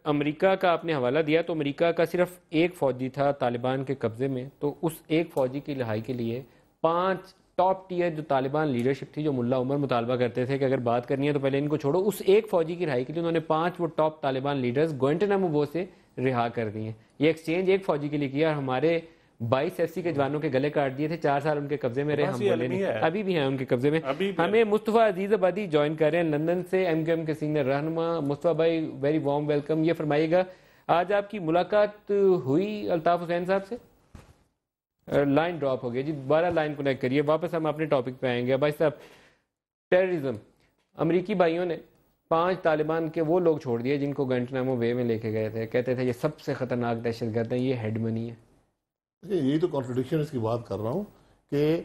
امریکہ کا آپ نے حوالہ دیا، تو امریکہ کا صرف ایک فوجی تھا طالبان کے قبضے میں، تو اس ایک فوجی کی رہائی کے لیے 5 ٹاپ ٹیئر جو طالبان لیڈرشپ تھی، جو ملا عمر مطالبہ کرتے تھے کہ اگر بات کرنی ہے تو پہلے ان کو چھوڑو، اس ایک فوجی کی رہائی کے لیے انہوں نے 5 وہ ٹاپ طالبان لیڈرز گوئنٹنامو بے سے رہا کر دی ہیں۔ یہ ایکسچینج ایک فوجی کے لیے کیا، اور ہمارے 22 ایف سی کے جوانوں کے گلے کاٹ دیے تھے، 4 سال ان کے قبضے میں رہے، ہم بولے نہیں، ابھی بھی ہیں ان کے قبضے میں۔ ہمیں مصطفیٰ عزیز آبادی جوائن کر رہے ہیں لندن سے، ایم کیو ایم کے سینئر رہنما۔ مصطفیٰ بھائی ویری وارم ویلکم۔ یہ فرمائیے گا، آج آپ کی ملاقات ہوئی الطاف حسین صاحب سے؟ لائن ڈراپ ہو گیا جی، دوبارہ لائن کنیکٹ کریے، واپس ہم اپنے ٹاپک پہ آئیں گے۔ بھائی صاحب، ٹیررزم، امریکی بھائیوں نے 5 طالبان کے وہ لوگ چھوڑ دیے جن کو گوئنٹنامو بے میں لے کے گئے تھے، کہتے تھے یہ سب سے خطرناک دہشت گرد ہیں، یہ ہیڈ منی ہے۔ یہی تو کانٹرڈکشن اس کی بات کر رہا ہوں کہ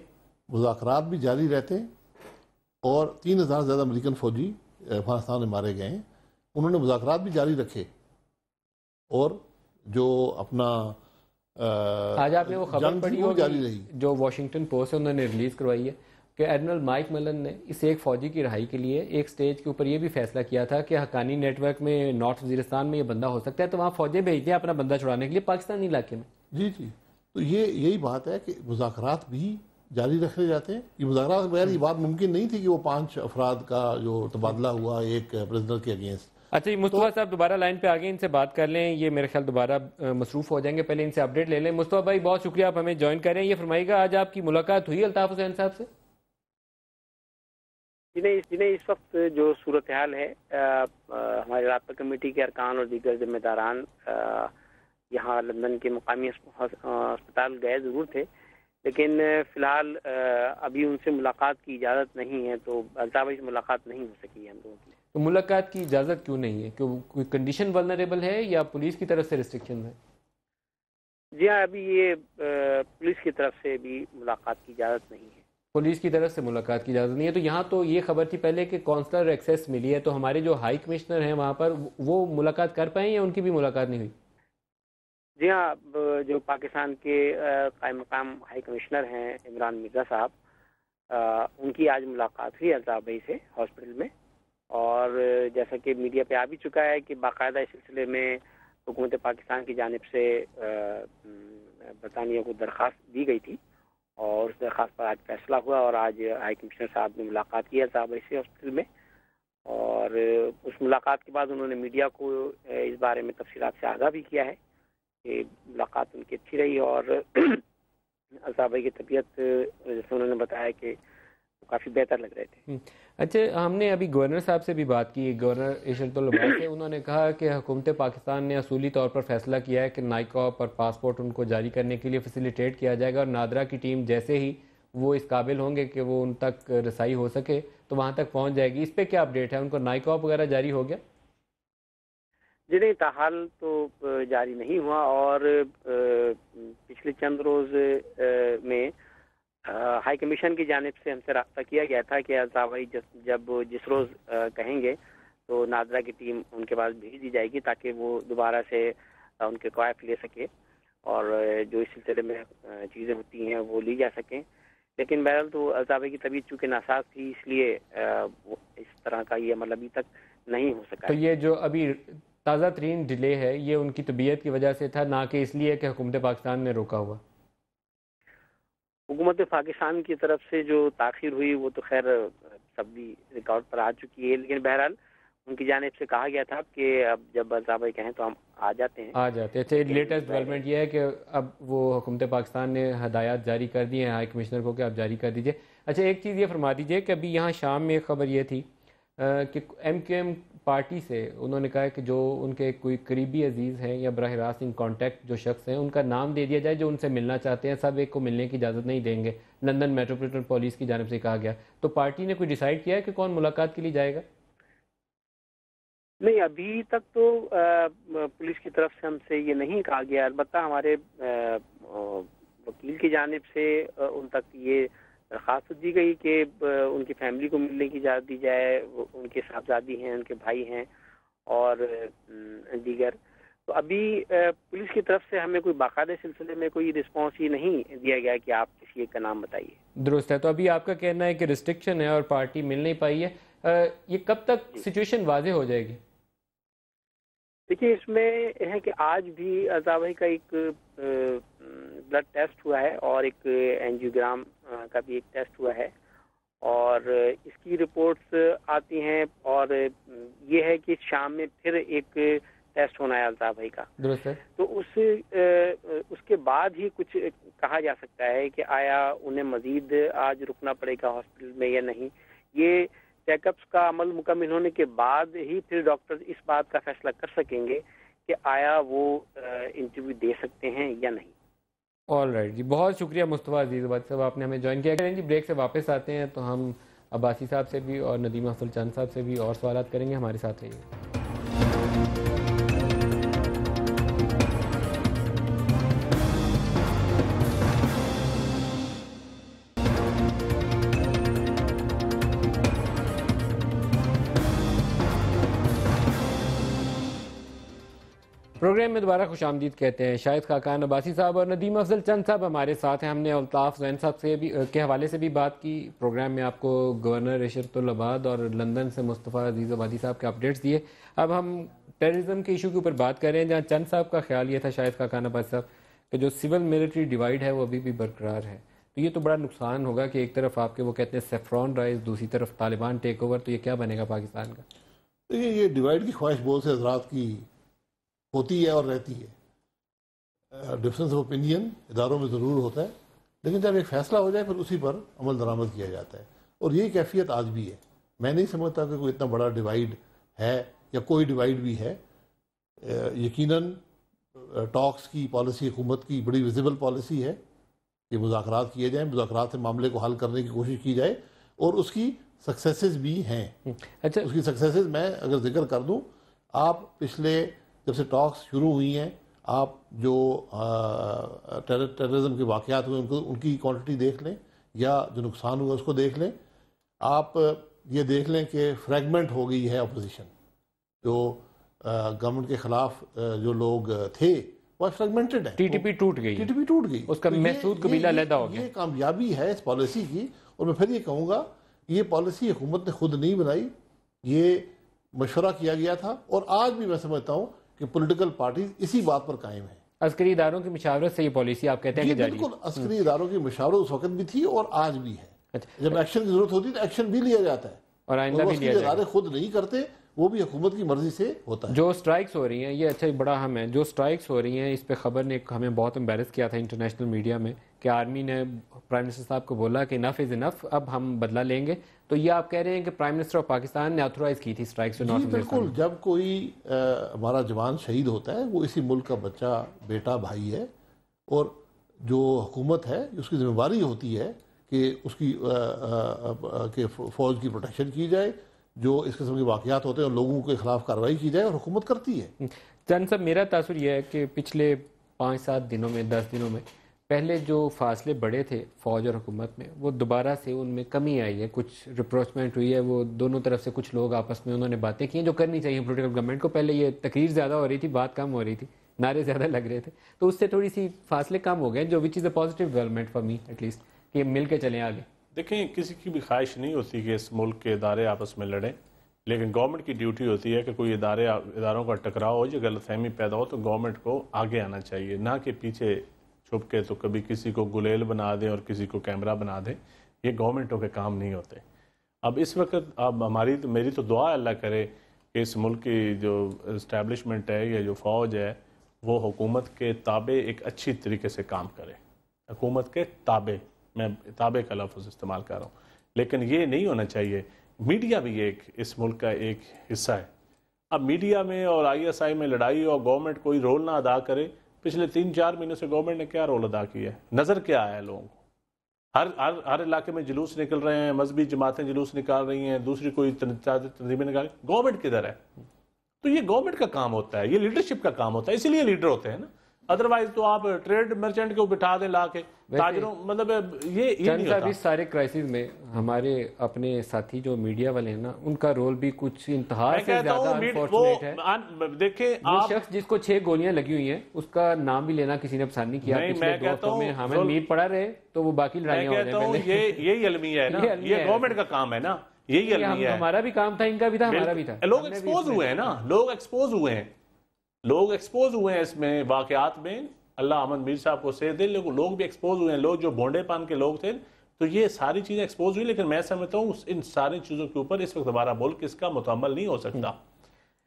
مذاکرات بھی جاری رہتے ہیں، اور 3000 سے زیادہ امریکن فوجی افغانستان میں مارے گئے ہیں، انہوں نے مذاکرات بھی جاری رکھے، اور جو اپنا آج آپ نے وہ خبر پڑھی ہوگی جو واشنگٹن پوسٹ ہے انہوں نے ریلیز کروائی ہے کہ ایڈمرل مائک ملن نے اس ایک فوجی کی رہائی کے لیے ایک سٹیج کے اوپر یہ بھی فیصلہ کیا تھا کہ حقانی نیٹ ورک میں نارتھ وزیرستان میں یہ بندہ ہو سکتا ہے، تو وہاں فوجیں بھیج دیں اپنا بندہ چھڑانے کے لیے پاکستانی علاقے میں۔ جی جی، تو یہی بات ہے کہ مذاکرات بھی جاری رکھے جاتے ہیں۔ یہ مذاکرات کے بغیر یہ بات ممکن نہیں تھی کہ وہ 5 افراد کا جو تبادلہ ہوا ایک پریزنر کے اگینسٹ۔ اچھا جی، مصطفیٰ صاحب دوبارہ لائن پہ آگے ان سے بات کر لیں، یہ میرے خیال دوبارہ مصروف ہو جائیں گے، پہلے ان سے اپڈیٹ لے لیں۔ مصطفیٰ بھائی بہت شکریہ، آپ ہمیں جوائن کر رہے ہیں۔ یہ فرمائیے گا، آج آپ کی ملاقات ہوئی الطاف حسین صاحب سے؟ جنہیں اس وقت جو صورتحال ہے، ہمارے رابطہ کمیٹی کے ارکان اور دیگر ذمہ داران یہاں لندن کے مقامی اسپتال گئے ضرور تھے، لیکن فی الحال ابھی ان سے ملاقات کی اجازت نہیں ہے، تو الطاف سے ملاقات نہیں ہو سکی ہے ہم لوگوں کی۔ تو ملاقات کی اجازت کیوں نہیں ہے؟ کہ کوئی کنڈیشن ولنریبل ہے یا پولیس کی طرف سے ریسٹرکشن ہے؟ جی ہاں، ابھی یہ پولیس کی طرف سے بھی ملاقات کی اجازت نہیں ہے۔ پولیس کی طرف سے ملاقات کی اجازت نہیں ہے، تو یہاں تو یہ خبر تھی پہلے کہ کونسلر ایکسیس ملی ہے، تو ہمارے جو ہائی کمشنر ہیں وہاں پر وہ ملاقات کر پائیں یا ان کی بھی ملاقات نہیں ہوئی؟ جی ہاں، جو پاکستان کے قائم مقام ہائی کمشنر ہیں عمران مرزا صاحب، ان کی آج ملاقات ہوئی الطاف بھائی سے ہاسپٹل میں، اور جیسا کہ میڈیا پہ آ بھی چکا ہے کہ باقاعدہ اس سلسلے میں حکومت پاکستان کی جانب سے برطانیہ کو درخواست دی گئی تھی، اور اس درخواست پر آج فیصلہ ہوا، اور آج ہائی کمشنر صاحب نے ملاقات کی الطاف بھائی سے ہاسپٹل میں، اور اس ملاقات کے بعد انہوں نے میڈیا کو اس بارے میں تفصیلات سے آگاہ بھی کیا ہے کہ ملاقات ان کی اچھی رہی، اور الطاف بھائی کی طبیعت جیسے انہوں نے بتایا کہ کافی بہتر لگ رہے تھے۔ اچھا، ہم نے ابھی گورنر صاحب سے بھی بات کی، گورنر عشرت العباد سے، انہوں نے کہا کہ حکومت پاکستان نے اصولی طور پر فیصلہ کیا ہے کہ نائکاپ اور پاسپورٹ ان کو جاری کرنے کے لیے فیسیلیٹیٹ کیا جائے گا، اور نادرا کی ٹیم جیسے ہی وہ اس قابل ہوں گے کہ وہ ان تک رسائی ہو سکے تو وہاں تک پہنچ جائے گی. اس پہ کیا اپڈیٹ ہے؟ ان کو نائک آف وغیرہ جاری ہو گیا؟ جی نہیں، تاحال تو جاری نہیں ہوا، اور پچھلے چند روز میں ہائی کمیشن کی جانب سے ہم سے رابطہ کیا گیا تھا کہ الطاف بھائی جب جس روز کہیں گے تو نادرا کی ٹیم ان کے پاس بھیج دی جائے گی تاکہ وہ دوبارہ سے ان کے کوائف لے سکے اور جو اس سلسلے میں چیزیں ہوتی ہیں وہ لی جا سکیں. لیکن بہرحال تو الطاف بھائی کی طبیعت چونکہ ناساز تھی، اس لیے اس طرح کا یہ عمل ابھی تک نہیں ہو سکا. تو یہ جو ابھی تازہ ترین ڈیلے ہے یہ ان کی طبیعت کی وجہ سے تھا، نہ کہ اس لیے کہ حکومت پاکستان نے روکا ہوا؟ حکومت پاکستان کی طرف سے جو تاخیر ہوئی وہ تو خیر سب بھی ریکارڈ پر آ چکی ہے، لیکن بہرحال ان کی جانب سے کہا گیا تھا کہ اب جب الطاف بھائی کہیں تو ہم آ جاتے ہیں. اچھا، لیٹسٹ ڈیولپمنٹ یہ ہے کہ اب وہ حکومت پاکستان نے ہدایات جاری کر دی ہیں ہائی کمشنر کو کہ آپ جاری کر دیجئے. اچھا، ایک چیز یہ فرما دیجئے کہ ابھی یہاں شام میں ایک خبر یہ تھی کہ ایم کیو ایم پارٹی سے انہوں نے کہا کہ جو ان کے کوئی قریبی عزیز ہیں یا براہ راست ان کانٹیکٹ جو شخص ہیں ان کا نام دے دیا جائے جو ان سے ملنا چاہتے ہیں، سب ایک کو ملنے کی اجازت نہیں دیں گے. لندن میٹروپولیٹن پولیس کی جانب سے کہا گیا. تو پارٹی نے کوئی ڈیسائیڈ کیا ہے کہ کون ملاقات کے لیے جائے گا؟ نہیں، ابھی تک تو پولیس کی طرف سے ہم سے یہ نہیں کہا گیا. البتہ ہمارے وکیل کی جانب سے ان تک یہ درخواست دی گئی کہ ان کی فیملی کو ملنے کی اجازت دی جائے. ان کے صاحبزادی ہیں، ان کے بھائی ہیں اور دیگر. تو ابھی پولیس کی طرف سے ہمیں کوئی باقاعدہ سلسلے میں کوئی رسپانس یہ نہیں دیا گیا کہ آپ کسی ایک کا نام بتائیے. درست ہے. تو ابھی آپ کا کہنا ہے کہ ریسٹرکشن ہے اور پارٹی مل نہیں پائی ہے. یہ کب تک سچویشن واضح ہو جائے گی؟ دیکھیے، اس میں ہے کہ آج بھی الطاف بھائی کا ایک بلڈ ٹیسٹ ہوا ہے اور ایک اینجیوگرام کا بھی ایک ٹیسٹ ہوا ہے، اور اس کی رپورٹس آتی ہیں، اور یہ ہے کہ شام میں پھر ایک ٹیسٹ ہونا ہے الطاف بھائی کا. درست ہے. تو اس کے بعد ہی کچھ کہا جا سکتا ہے کہ آیا انہیں مزید آج رکنا پڑے گا ہاسپٹل میں یا نہیں. یہ چیک اپس کا عمل مکمل ہونے کے بعد ہی پھر ڈاکٹر اس بات کا فیصلہ کر سکیں گے کہ آیا وہ انٹرویو دے سکتے ہیں یا نہیں. آل رائٹ جی، بہت شکریہ مصطفیٰ عزیز آبادی صاحب، آپ نے ہمیں جوائن کیا. جی بریک سے واپس آتے ہیں تو ہم عباسی صاحب سے بھی اور ندیم افضل چند صاحب سے بھی اور سوالات کریں گے. ہمارے ساتھ رہیے. پروگرام میں دوبارہ خوش آمدید کہتے ہیں. شاہد خاقان عباسی صاحب اور ندیم افضل چند صاحب ہمارے ساتھ ہیں. ہم نے الطاف حسین صاحب سے بھی کے حوالے سے بھی بات کی. پروگرام میں آپ کو گورنر عشرت العباد اور لندن سے مصطفیٰ عزیز آبادی صاحب کے اپڈیٹس دیے. اب ہم ٹیررزم کے ایشو کے اوپر بات کر رہے ہیں، جہاں چند صاحب کا خیال یہ تھا، شاہد خاقان عباسی صاحب، کہ جو سول ملٹری ڈیوائڈ ہے وہ ابھی بھی برقرار ہے. تو یہ تو بڑا نقصان ہوگا کہ ایک طرف آپ کے وہ کہتے ہیں سیفرون رائز، دوسری طرف طالبان ٹیک اوور. تو یہ کیا بنے گا پاکستان کا؟ دیکھیے، یہ ڈیوائڈ کی خواہش بہت سے حضرات کی ہوتی ہے اور رہتی ہے. ڈفرینس آف اوپینین اداروں میں ضرور ہوتا ہے، لیکن جب ایک فیصلہ ہو جائے پھر اسی پر عمل درآمد کیا جاتا ہے، اور یہی کیفیت آج بھی ہے. میں نہیں سمجھتا کہ کوئی اتنا بڑا ڈیوائڈ ہے یا کوئی ڈیوائڈ بھی ہے. یقیناً ٹاکس کی پالیسی حکومت کی بڑی ویزیبل پالیسی ہے کہ مذاکرات کیے جائیں، مذاکرات سے معاملے کو حل کرنے کی کوشش کی جائے، اور اس کی سکسیسز بھی ہیں. اچھا، اس کی سکسیسز میں اگر ذکر کر دوں، آپ پچھلے جب سے ٹاکس شروع ہوئی ہیں، آپ جو ٹیررزم کے واقعات ہوئے ان کی کوانٹٹی دیکھ لیں، یا جو نقصان ہوا اس کو دیکھ لیں. آپ یہ دیکھ لیں کہ فریگمنٹ ہو گئی ہے اپوزیشن. جو گورنمنٹ کے خلاف جو لوگ تھے وہ فریگمنٹڈ ہیں. ٹی ٹی پی ٹوٹ گئی، اس کا محسود قبیلہ علیحدہ ہو گیا. یہ کامیابی ہے اس پالیسی کی. اور میں پھر یہ کہوں گا، یہ پالیسی حکومت نے خود نہیں بنائی، یہ مشورہ کیا گیا تھا. اور آج بھی میں سمجھتا ہوں کہ پولیٹیکل پارٹیز اسی بات پر قائم ہیں. عسکری اداروں کی مشاورت سے یہ پالیسی آپ کہتے ہیں کہ جاری ہے؟ بالکل، عسکری اداروں کی مشاورت اس وقت بھی تھی اور آج بھی ہے. جب ایکشن کی ضرورت ہوتی ہے تو ایکشن بھی لیا جاتا ہے، اور آئندہ بھی لیا جائے گا. ادارے خود نہیں کرتے، وہ بھی حکومت کی مرضی سے ہوتا ہے. جو سٹرائکس ہو رہی ہیں، یہ اچھا بڑا اہم ہے، جو سٹرائکس ہو رہی ہیں اس پہ خبر نے ہمیں بہت امبیرس کیا تھا انٹرنیشنل میڈیا میں، کہ آرمی نے پرائم منسٹر صاحب کو بولا کہ انف از انف، اب ہم بدلہ لیں گے. تو یہ آپ کہہ رہے ہیں کہ پرائم منسٹر آف پاکستان نے آتھورائز کی تھی سٹرائکس؟ جی بالکل. جب کوئی ہمارا جوان شہید ہوتا ہے، وہ اسی ملک کا بچہ، بیٹا، بھائی ہے، اور جو حکومت ہے اس کی ذمہ داری ہوتی ہے کہ اس کی کہ فوج کی پروٹیکشن کی جائے، جو اس قسم کے واقعات ہوتے ہیں اور لوگوں کے خلاف کارروائی کی جائے، اور حکومت کرتی ہے۔ چند صاحب، میرا تاثر یہ ہے کہ پچھلے 5-7 دنوں میں 10 دنوں میں پہلے جو فاصلے بڑے تھے فوج اور حکومت میں، وہ دوبارہ سے ان میں کمی آئی ہے، کچھ ریپروچمنٹ ہوئی ہے، وہ دونوں طرف سے کچھ لوگ آپس میں انہوں نے باتیں کی ہیں جو کرنی چاہیے پولیٹیکل گورنمنٹ کو۔ پہلے یہ تقریر زیادہ ہو رہی تھی، بات کم ہو رہی تھی، نعرے زیادہ لگ رہے تھے، تو اس سے تھوڑی سی فاصلے کم ہو گئے، جو which is a positive development for me at least, کہ مل کے چلیں آگے۔ دیکھیں، کسی کی بھی خواہش نہیں ہوتی کہ اس ملک کے ادارے آپس میں لڑیں، لیکن گورنمنٹ کی ڈیوٹی ہوتی ہے کہ کوئی اداروں کا ٹکراؤ ہو یا غلط فہمی پیدا ہو تو گورنمنٹ کو آگے آنا چاہیے، نہ کہ پیچھے چھپ کے تو کبھی کسی کو گلیل بنا دیں اور کسی کو کیمرہ بنا دیں۔ یہ گورنمنٹوں کے کام نہیں ہوتے۔ اب اس وقت اب میری تو دعا اللہ کرے کہ اس ملک کی جو اسٹیبلشمنٹ ہے یا جو فوج ہے وہ حکومت کے تابع ایک اچھی طریقے سے کام کرے، حکومت کے تابع، میں تابع کا لفظ استعمال کر رہا ہوں، لیکن یہ نہیں ہونا چاہیے۔ میڈیا بھی ایک اس ملک کا ایک حصہ ہے۔ اب میڈیا میں اور ISI میں لڑائی اور گورنمنٹ کوئی رول نہ ادا کرے، پچھلے 3-4 مہینوں سے گورنمنٹ نے کیا رول ادا کیا ہے؟ نظر کیا آیا ہے لوگوں کو؟ ہر علاقے میں جلوس نکل رہے ہیں، مذہبی جماعتیں جلوس نکال رہی ہیں، دوسری کوئی تنظیمیں نکال رہی ہیں، گورنمنٹ کدھر ہے؟ تو یہ گورنمنٹ کا کام ہوتا ہے، یہ لیڈرشپ کا کام ہوتا ہے، اسی لیے لیڈر ہوتے ہیں نا۔ ادروائز تو آپ ٹریڈ مرچنٹ کو بٹھا دیں لا کے، تاجروں، مطلب یہ نہیں ہوتا۔ اس سارے کرائسس میں ہمارے اپنے ساتھی جو میڈیا والے ہیں نا، ان کا رول بھی کچھ انتہا سے زیادہ انفارچونیٹ ہے۔ دیکھیں، وہ شخص جس کو 6 گولیاں لگی ہوئی ہیں، اس کا نام بھی لینا کسی نے پسند نہیں کیا۔ پچھلے 2 ہفتوں میں ہمیں میر پڑا رہے تو وہ باقی لڑائیاں ہو رہی ہیں۔ یہی المیہ ہے نا، یہ گورنمنٹ کا کام ہے نا، یہی المیہ ہے۔ ہمارا بھی کام تھا، ان کا بھی تھا، ہمارا بھی تھا۔ لوگ ایکسپوز ہوئے ہیں نا، لوگ ایکسپوز ہوئے ہیں اس میں واقعات میں۔ اللہ احمد میر صاحب کو صحت دے، لوگ بھی ایکسپوز ہوئے ہیں، لوگ جو بونڈے پان کے لوگ تھے، تو یہ ساری چیزیں ایکسپوز ہوئی۔ لیکن میں سمجھتا ہوں ان ساری چیزوں کے اوپر اس وقت ہمارا ملک اس کا متحمل نہیں ہو سکتا،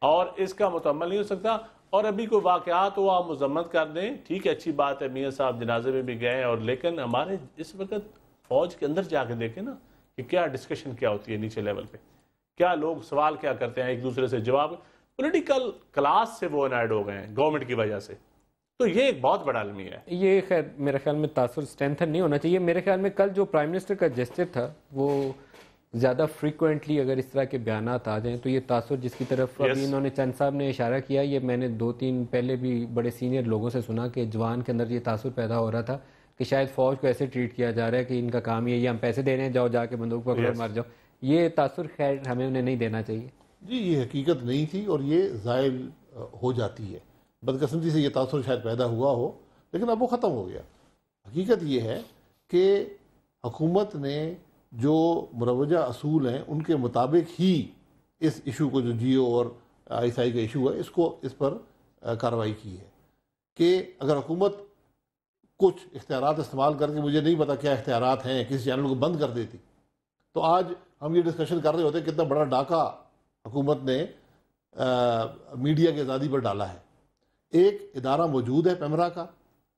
اور اس کا متحمل نہیں ہو سکتا۔ اور ابھی کوئی واقعات ہو آپ مذمت کر دیں، ٹھیک ہے، اچھی بات ہے، میاں صاحب جنازے میں بھی گئے، اور لیکن ہمارے اس وقت فوج کے اندر جا کے دیکھیں نا کہ کیا ڈسکشن کیا ہوتی ہے نیچے لیول پہ، کیا لوگ سوال کیا کرتے ہیں ایک دوسرے سے، جواب پولیٹیکل کلاس سے وہ انائڈ ہو گئے ہیں گورنمنٹ کی وجہ سے۔ تو یہ ایک بہت بڑا المیہ ہے۔ یہ خیر میرے خیال میں تاثر اسٹرینتھن نہیں ہونا چاہیے۔ میرے خیال میں کل جو پرائم منسٹر کا جسچر تھا وہ زیادہ فریکوینٹلی اگر اس طرح کے بیانات آ جائیں تو یہ تاثر جس کی طرف ابھی انہوں نے چند صاحب نے اشارہ کیا، یہ میں نے 2-3 پہلے بھی بڑے سینئر لوگوں سے سنا کہ جوان کے اندر یہ تاثر پیدا ہو رہا تھا کہ شاید فوج کو ایسے ٹریٹ کیا جا رہا ہے کہ ان کا کام یہ ہم پیسے دے رہے ہیں، جاؤ جا کے بندوق پکڑو مار جاؤ۔ یہ تاثر خیر ہمیں انہیں نہیں دینا چاہیے۔ جی، یہ حقیقت نہیں تھی اور یہ زائل ہو جاتی ہے۔ بدقسمتی سے یہ تاثر شاید پیدا ہوا ہو، لیکن اب وہ ختم ہو گیا۔ حقیقت یہ ہے کہ حکومت نے جو مروجہ اصول ہیں ان کے مطابق ہی اس ایشو کو، جو جیو اور ISI کا ایشو ہے، اس پر کارروائی کی ہے۔ کہ اگر حکومت کچھ اختیارات استعمال کر کے، مجھے نہیں پتا کیا اختیارات ہیں، کسی چینل کو بند کر دیتی، تو آج ہم یہ ڈسکشن کر رہے ہوتے کتنا بڑا ڈاکہ حکومت نے میڈیا کی آزادی پر ڈالا ہے۔ ایک ادارہ موجود ہے پیمرا کا،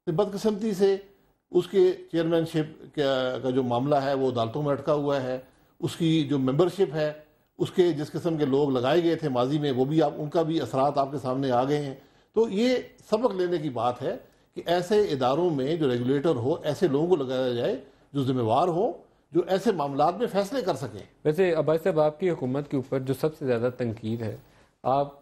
بدقسمتی سے اس کے چیئرمین شپ کا جو معاملہ ہے وہ عدالتوں میں اٹکا ہوا ہے، اس کی جو ممبرشپ ہے، اس کے جس قسم کے لوگ لگائے گئے تھے ماضی میں، وہ بھی ان کا بھی اثرات آپ کے سامنے آ گئے ہیں۔ تو یہ سبق لینے کی بات ہے کہ ایسے اداروں میں جو ریگولیٹر ہو، ایسے لوگوں کو لگایا جائے جو ذمہ وار ہوں، جو ایسے معاملات میں فیصلے کر سکیں۔ ویسے عباس صاحب، آپ کی حکومت کے اوپر جو سب سے زیادہ تنقید ہے، آپ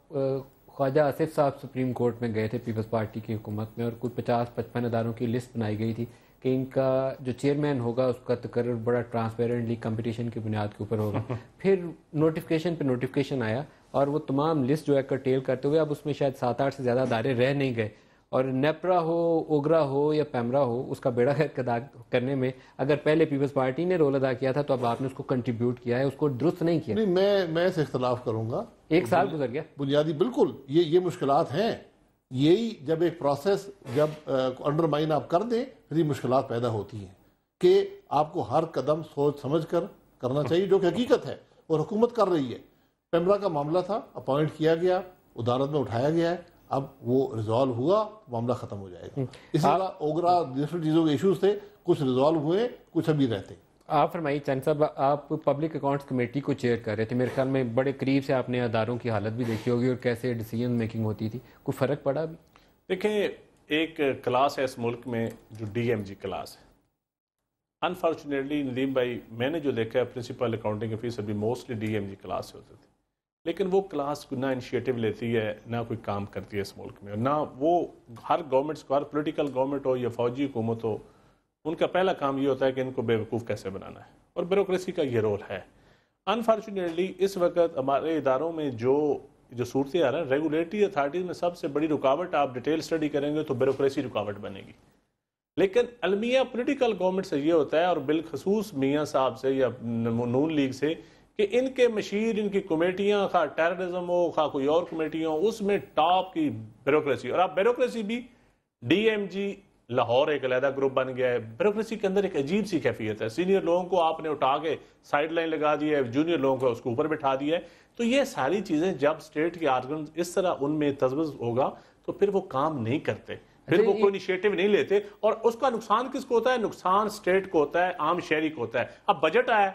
خواجہ آصف صاحب سپریم کورٹ میں گئے تھے پیپلز پارٹی کی حکومت میں، اور کوئی 50-55 اداروں کی لسٹ بنائی گئی تھی کہ ان کا جو چیئرمین ہوگا اس کا تقرر بڑا ٹرانسپیرنٹلی کمپٹیشن کی بنیاد کے اوپر ہوگا۔ پھر نوٹیفیکیشن پہ نوٹیفیکیشن آیا اور وہ تمام لسٹ جو ہے کرٹیل کرتے ہوئے اب اس میں شاید 7-8 سے زیادہ ادارے رہ نہیں گئے، اور نیپرا ہو، اوگرا ہو یا پیمرا ہو، اس کا بیڑا غرق ادا کرنے میں اگر پہلے پیپلز پارٹی نے رول ادا کیا تھا تو اب آپ نے اس کو کنٹریبیوٹ کیا ہے، اس کو درست نہیں کیا۔ نہیں، میں اس اختلاف کروں گا۔ 1 سال گزر گیا بنیادی بالکل یہ مشکلات ہیں۔ یہی جب ایک پروسیس جب انڈرمائن آپ کر دیں، پھر یہ مشکلات پیدا ہوتی ہیں کہ آپ کو ہر قدم سوچ سمجھ کر کرنا چاہیے، جو کہ حقیقت ہے اور حکومت کر رہی ہے۔ پیمرا کا معاملہ تھا، اپوائنٹ کیا گیا، عدالت میں اٹھایا گیا ہے، اب وہ ریزالو ہوا، معاملہ ختم ہو جائے گا۔ اسی طرح اوگرا، دوسری چیزوں کے ایشوز تھے، کچھ ریزالو ہوئے، کچھ ابھی رہتے۔ آپ فرمائیے چند صاحب، آپ پبلک اکاؤنٹس کمیٹی کو چیئر کر رہے تھے، میرے خیال میں بڑے قریب سے آپ نے اداروں کی حالت بھی دیکھی ہوگی اور کیسے ڈیسیجن میکنگ ہوتی تھی، کوئی فرق پڑا بھی؟ دیکھیں، ایک کلاس ہے اس ملک میں جو DMG کلاس ہے، انفارچونیٹلی ندیم بھائی میں نے جو دیکھا ہے پرنسپل اکاؤنٹنگ آفیسر بھی mostly D M G class سے ہوتے تھے، لیکن وہ کلاس نہ انیشیٹو لیتی ہے نہ کوئی کام کرتی ہے اس ملک میں، نہ وہ ہر گورنمنٹس کو، ہر پولیٹیکل گورنمنٹ ہو یا فوجی حکومت ہو، ان کا پہلا کام یہ ہوتا ہے کہ ان کو بیوقوف کیسے بنانا ہے، اور بیوروکریسی کا یہ رول ہے۔ انفارچونیٹلی اس وقت ہمارے اداروں میں جو صورتحال ہے، ریگولیٹری اتھارٹیز میں سب سے بڑی رکاوٹ، آپ ڈیٹیل اسٹڈی کریں گے تو بیوروکریسی رکاوٹ بنے گی، لیکن المیہ پولیٹیکل گورنمنٹ سے یہ ہوتا ہے، اور بالخصوص میاں صاحب سے یا نون لیگ سے، کہ ان کے مشیر، ان کی کمیٹیاں، خواہ ٹیررزم ہو خواہ کوئی اور کمیٹیاں ہو، اس میں ٹاپ کی بیوروکریسی، اور آپ بیوروکریسی بھی ڈی ایم جی لاہور ایک علیحدہ گروپ بن گیا ہے۔ بیوروکریسی کے اندر ایک عجیب سی کیفیت ہے، سینئر لوگوں کو آپ نے اٹھا کے سائیڈ لائن لگا دی ہے، جونیئر لوگوں کو اس کو اوپر بٹھا دیا ہے۔ تو یہ ساری چیزیں جب اسٹیٹ کے آرگن اس طرح ان میں تذبذب ہوگا تو پھر وہ کام نہیں کرتے، پھر وہ کوئی انیشیٹو نہیں لیتے، اور اس کا نقصان کس کو ہوتا ہے؟ نقصان اسٹیٹ کو ہوتا ہے، عام شہری کو ہوتا ہے۔ اب بجٹ آیا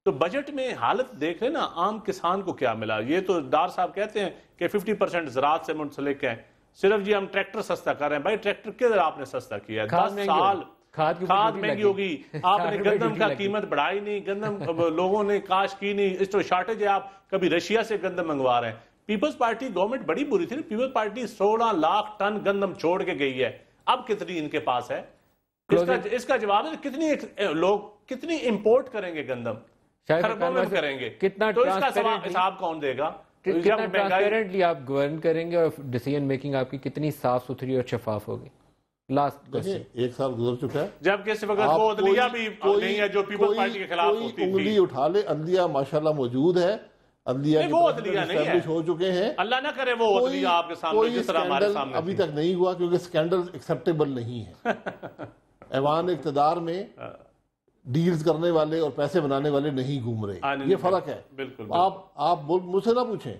تو بجٹ میں حالت دیکھ لیں نا، عام کسان کو کیا ملا۔ یہ تو ڈار صاحب کہتے ہیں کہ 50% زراعت سے منسلک ہے، صرف جی ہم ٹریکٹر سستا کر رہے ہیں۔ بھائی ٹریکٹر کدھر آپ نے سستا کیا ہے؟ 10 سال کھاد مہنگی ہوگی، آپ نے گندم کا قیمت بڑھائی نہیں، گندم لوگوں نے کاشت کی نہیں، اس تو شارٹیج ہے، آپ کبھی رشیا سے گندم منگوا رہے ہیں۔ پیپلز پارٹی گورنمنٹ بڑی بری تھی نا، پیپلز پارٹی 16 لاکھ ٹن گندم چھوڑ کے گئی ہے، اب کتنی ان کے پاس ہے؟ اس کا جواب ہے کتنی لوگ کتنی امپورٹ کریں گے گندم، خربوں میں کریں گے، تو اس کا حساب کون دے گا؟ کتنا ٹرانسپیرنٹلی آپ گورن کریں گے اور ڈیسیژن میکنگ آپ کی کتنی صاف ستھری اور شفاف ہوگی؟ لاسٹ ایک سال گزر چکا ہے، جب کہ اس وقت وہ عدلیہ بھی نہیں ہے جو پیپلز پارٹی کے خلاف ہوتی تھی۔ انگلی اٹھا لے، عدلیہ ماشاءاللہ موجود ہے، عدلیہ وہ عدلیہ نہیں ہے، ہو چکے ہیں، اللہ نہ کرے وہ عدلیہ آپ کے سامنے جس طرح ہمارے سامنے ابھی تک نہیں ہوا، کیونکہ سکینڈل ایکسیپٹیبل نہیں ہے۔ ایوان اقتدار میں ڈیلز کرنے والے اور پیسے بنانے والے نہیں گھوم رہے، یہ فرق ہے۔ آپ مجھ سے نہ پوچھیں،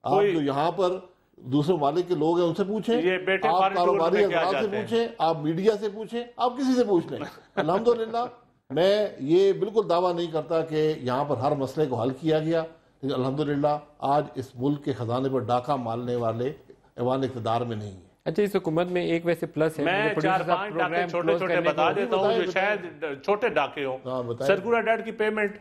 آپ جو یہاں پر دوسرے ممالک کے لوگ ہیں ان سے پوچھیں، آپ کاروباری افراد سے پوچھیں، آپ میڈیا سے پوچھیں، آپ کسی سے پوچھ لیں۔ الحمدللہ میں یہ بالکل دعویٰ نہیں کرتا کہ یہاں پر ہر مسئلے کو حل کیا گیا، لیکن الحمدللہ آج اس ملک کے خزانے پر ڈاکہ مارنے والے ایوان اقتدار میں نہیں ہیں۔ اچھا، اس حکومت میں ایک ویسے پلس ہے، میں 4-5 ڈاکے چھوٹے چھوٹے بتا دیتا ہوں جو شاید چھوٹے ڈاکے ہوں۔ سرکولر ڈیٹ کی پیمنٹ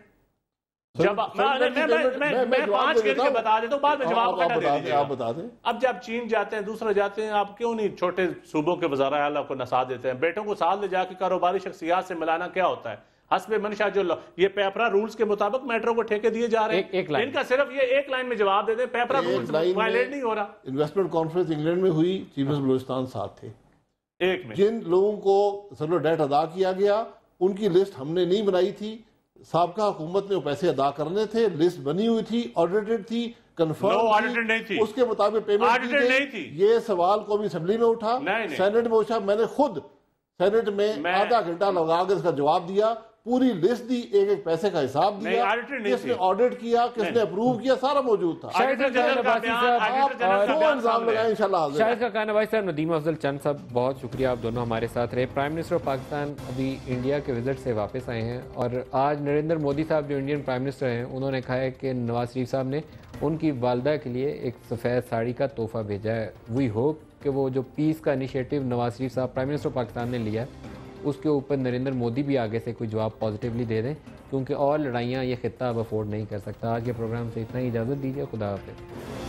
جب میں 5 کے بتا دیتا ہوں، بعد میں جواب کٹا دے دیجیے۔ آپ بتا دیں، اب جب چین جاتے ہیں، دوسرے جاتے ہیں، آپ کیوں نہیں چھوٹے صوبوں کے وزراء اعلیٰ کو نسا دیتے ہیں؟ بیٹوں کو ساتھ لے جا کے کاروباری شخصیات سے ملانا کیا ہوتا ہے؟ حسب منشا جو یہ پیپرا رولز کے مطابق میٹرو کو ٹھیکے دیے جا رہے ہیں، ان کا صرف یہ ایک لائن میں جواب دے دیں، پیپرا رولز وائلیٹ نہیں ہو رہا۔ انویسٹمنٹ کانفرنس انگلینڈ میں ہوئی، چیف منسٹر بلوچستان ساتھ تھے، ایک میں جن لوگوں کو سرکولر ڈیٹ ادا کیا گیا ان کی لسٹ ہم نے نہیں بنائی تھی، سابقہ حکومت نے وہ پیسے ادا کرنے تھے، لسٹ بنی ہوئی تھی، آڈیٹڈ تھی، کنفرم تھی، اس کے مطابق پیمنٹ کی تھی۔ یہ سوال کو بھی اسمبلی میں اٹھا، سینٹ میں اٹھا، میں نے خود سینٹ میں آدھا گھنٹہ لگا کے اس کا جواب دیا، پوری لسٹ دی، ایک ایک پیسے کا حساب دیا، کس نے آڈٹ کیا، کس نے اپروو کیا، سارا موجود تھا۔ شاہد خاقان عباسی صاحب، ندیم افضل چند صاحب، بہت شکریہ، آپ دونوں ہمارے ساتھ رہے۔ پرائم منسٹر آف پاکستان ابھی انڈیا کے وزٹ سے واپس آئے ہیں، اور آج نریندر مودی صاحب جو انڈین پرائم منسٹر ہیں، انہوں نے کہا ہے کہ نواز شریف صاحب نے ان کی والدہ کے لیے ایک سفید ساڑی کا تحفہ بھیجا ہے۔ وی ہوپ کہ وہ جو پیس کا انیشیٹو نواز شریف صاحب پرائم منسٹر آف پاکستان نے لیا ہے، اس کے اوپر نریندر مودی بھی آگے سے کوئی جواب پازیٹیولی دے دیں، کیونکہ اور لڑائیاں یہ خطہ اب افورڈ نہیں کر سکتا۔ آج کے پروگرام سے اتنا ہی، اجازت دیجیے، خدا حافظ۔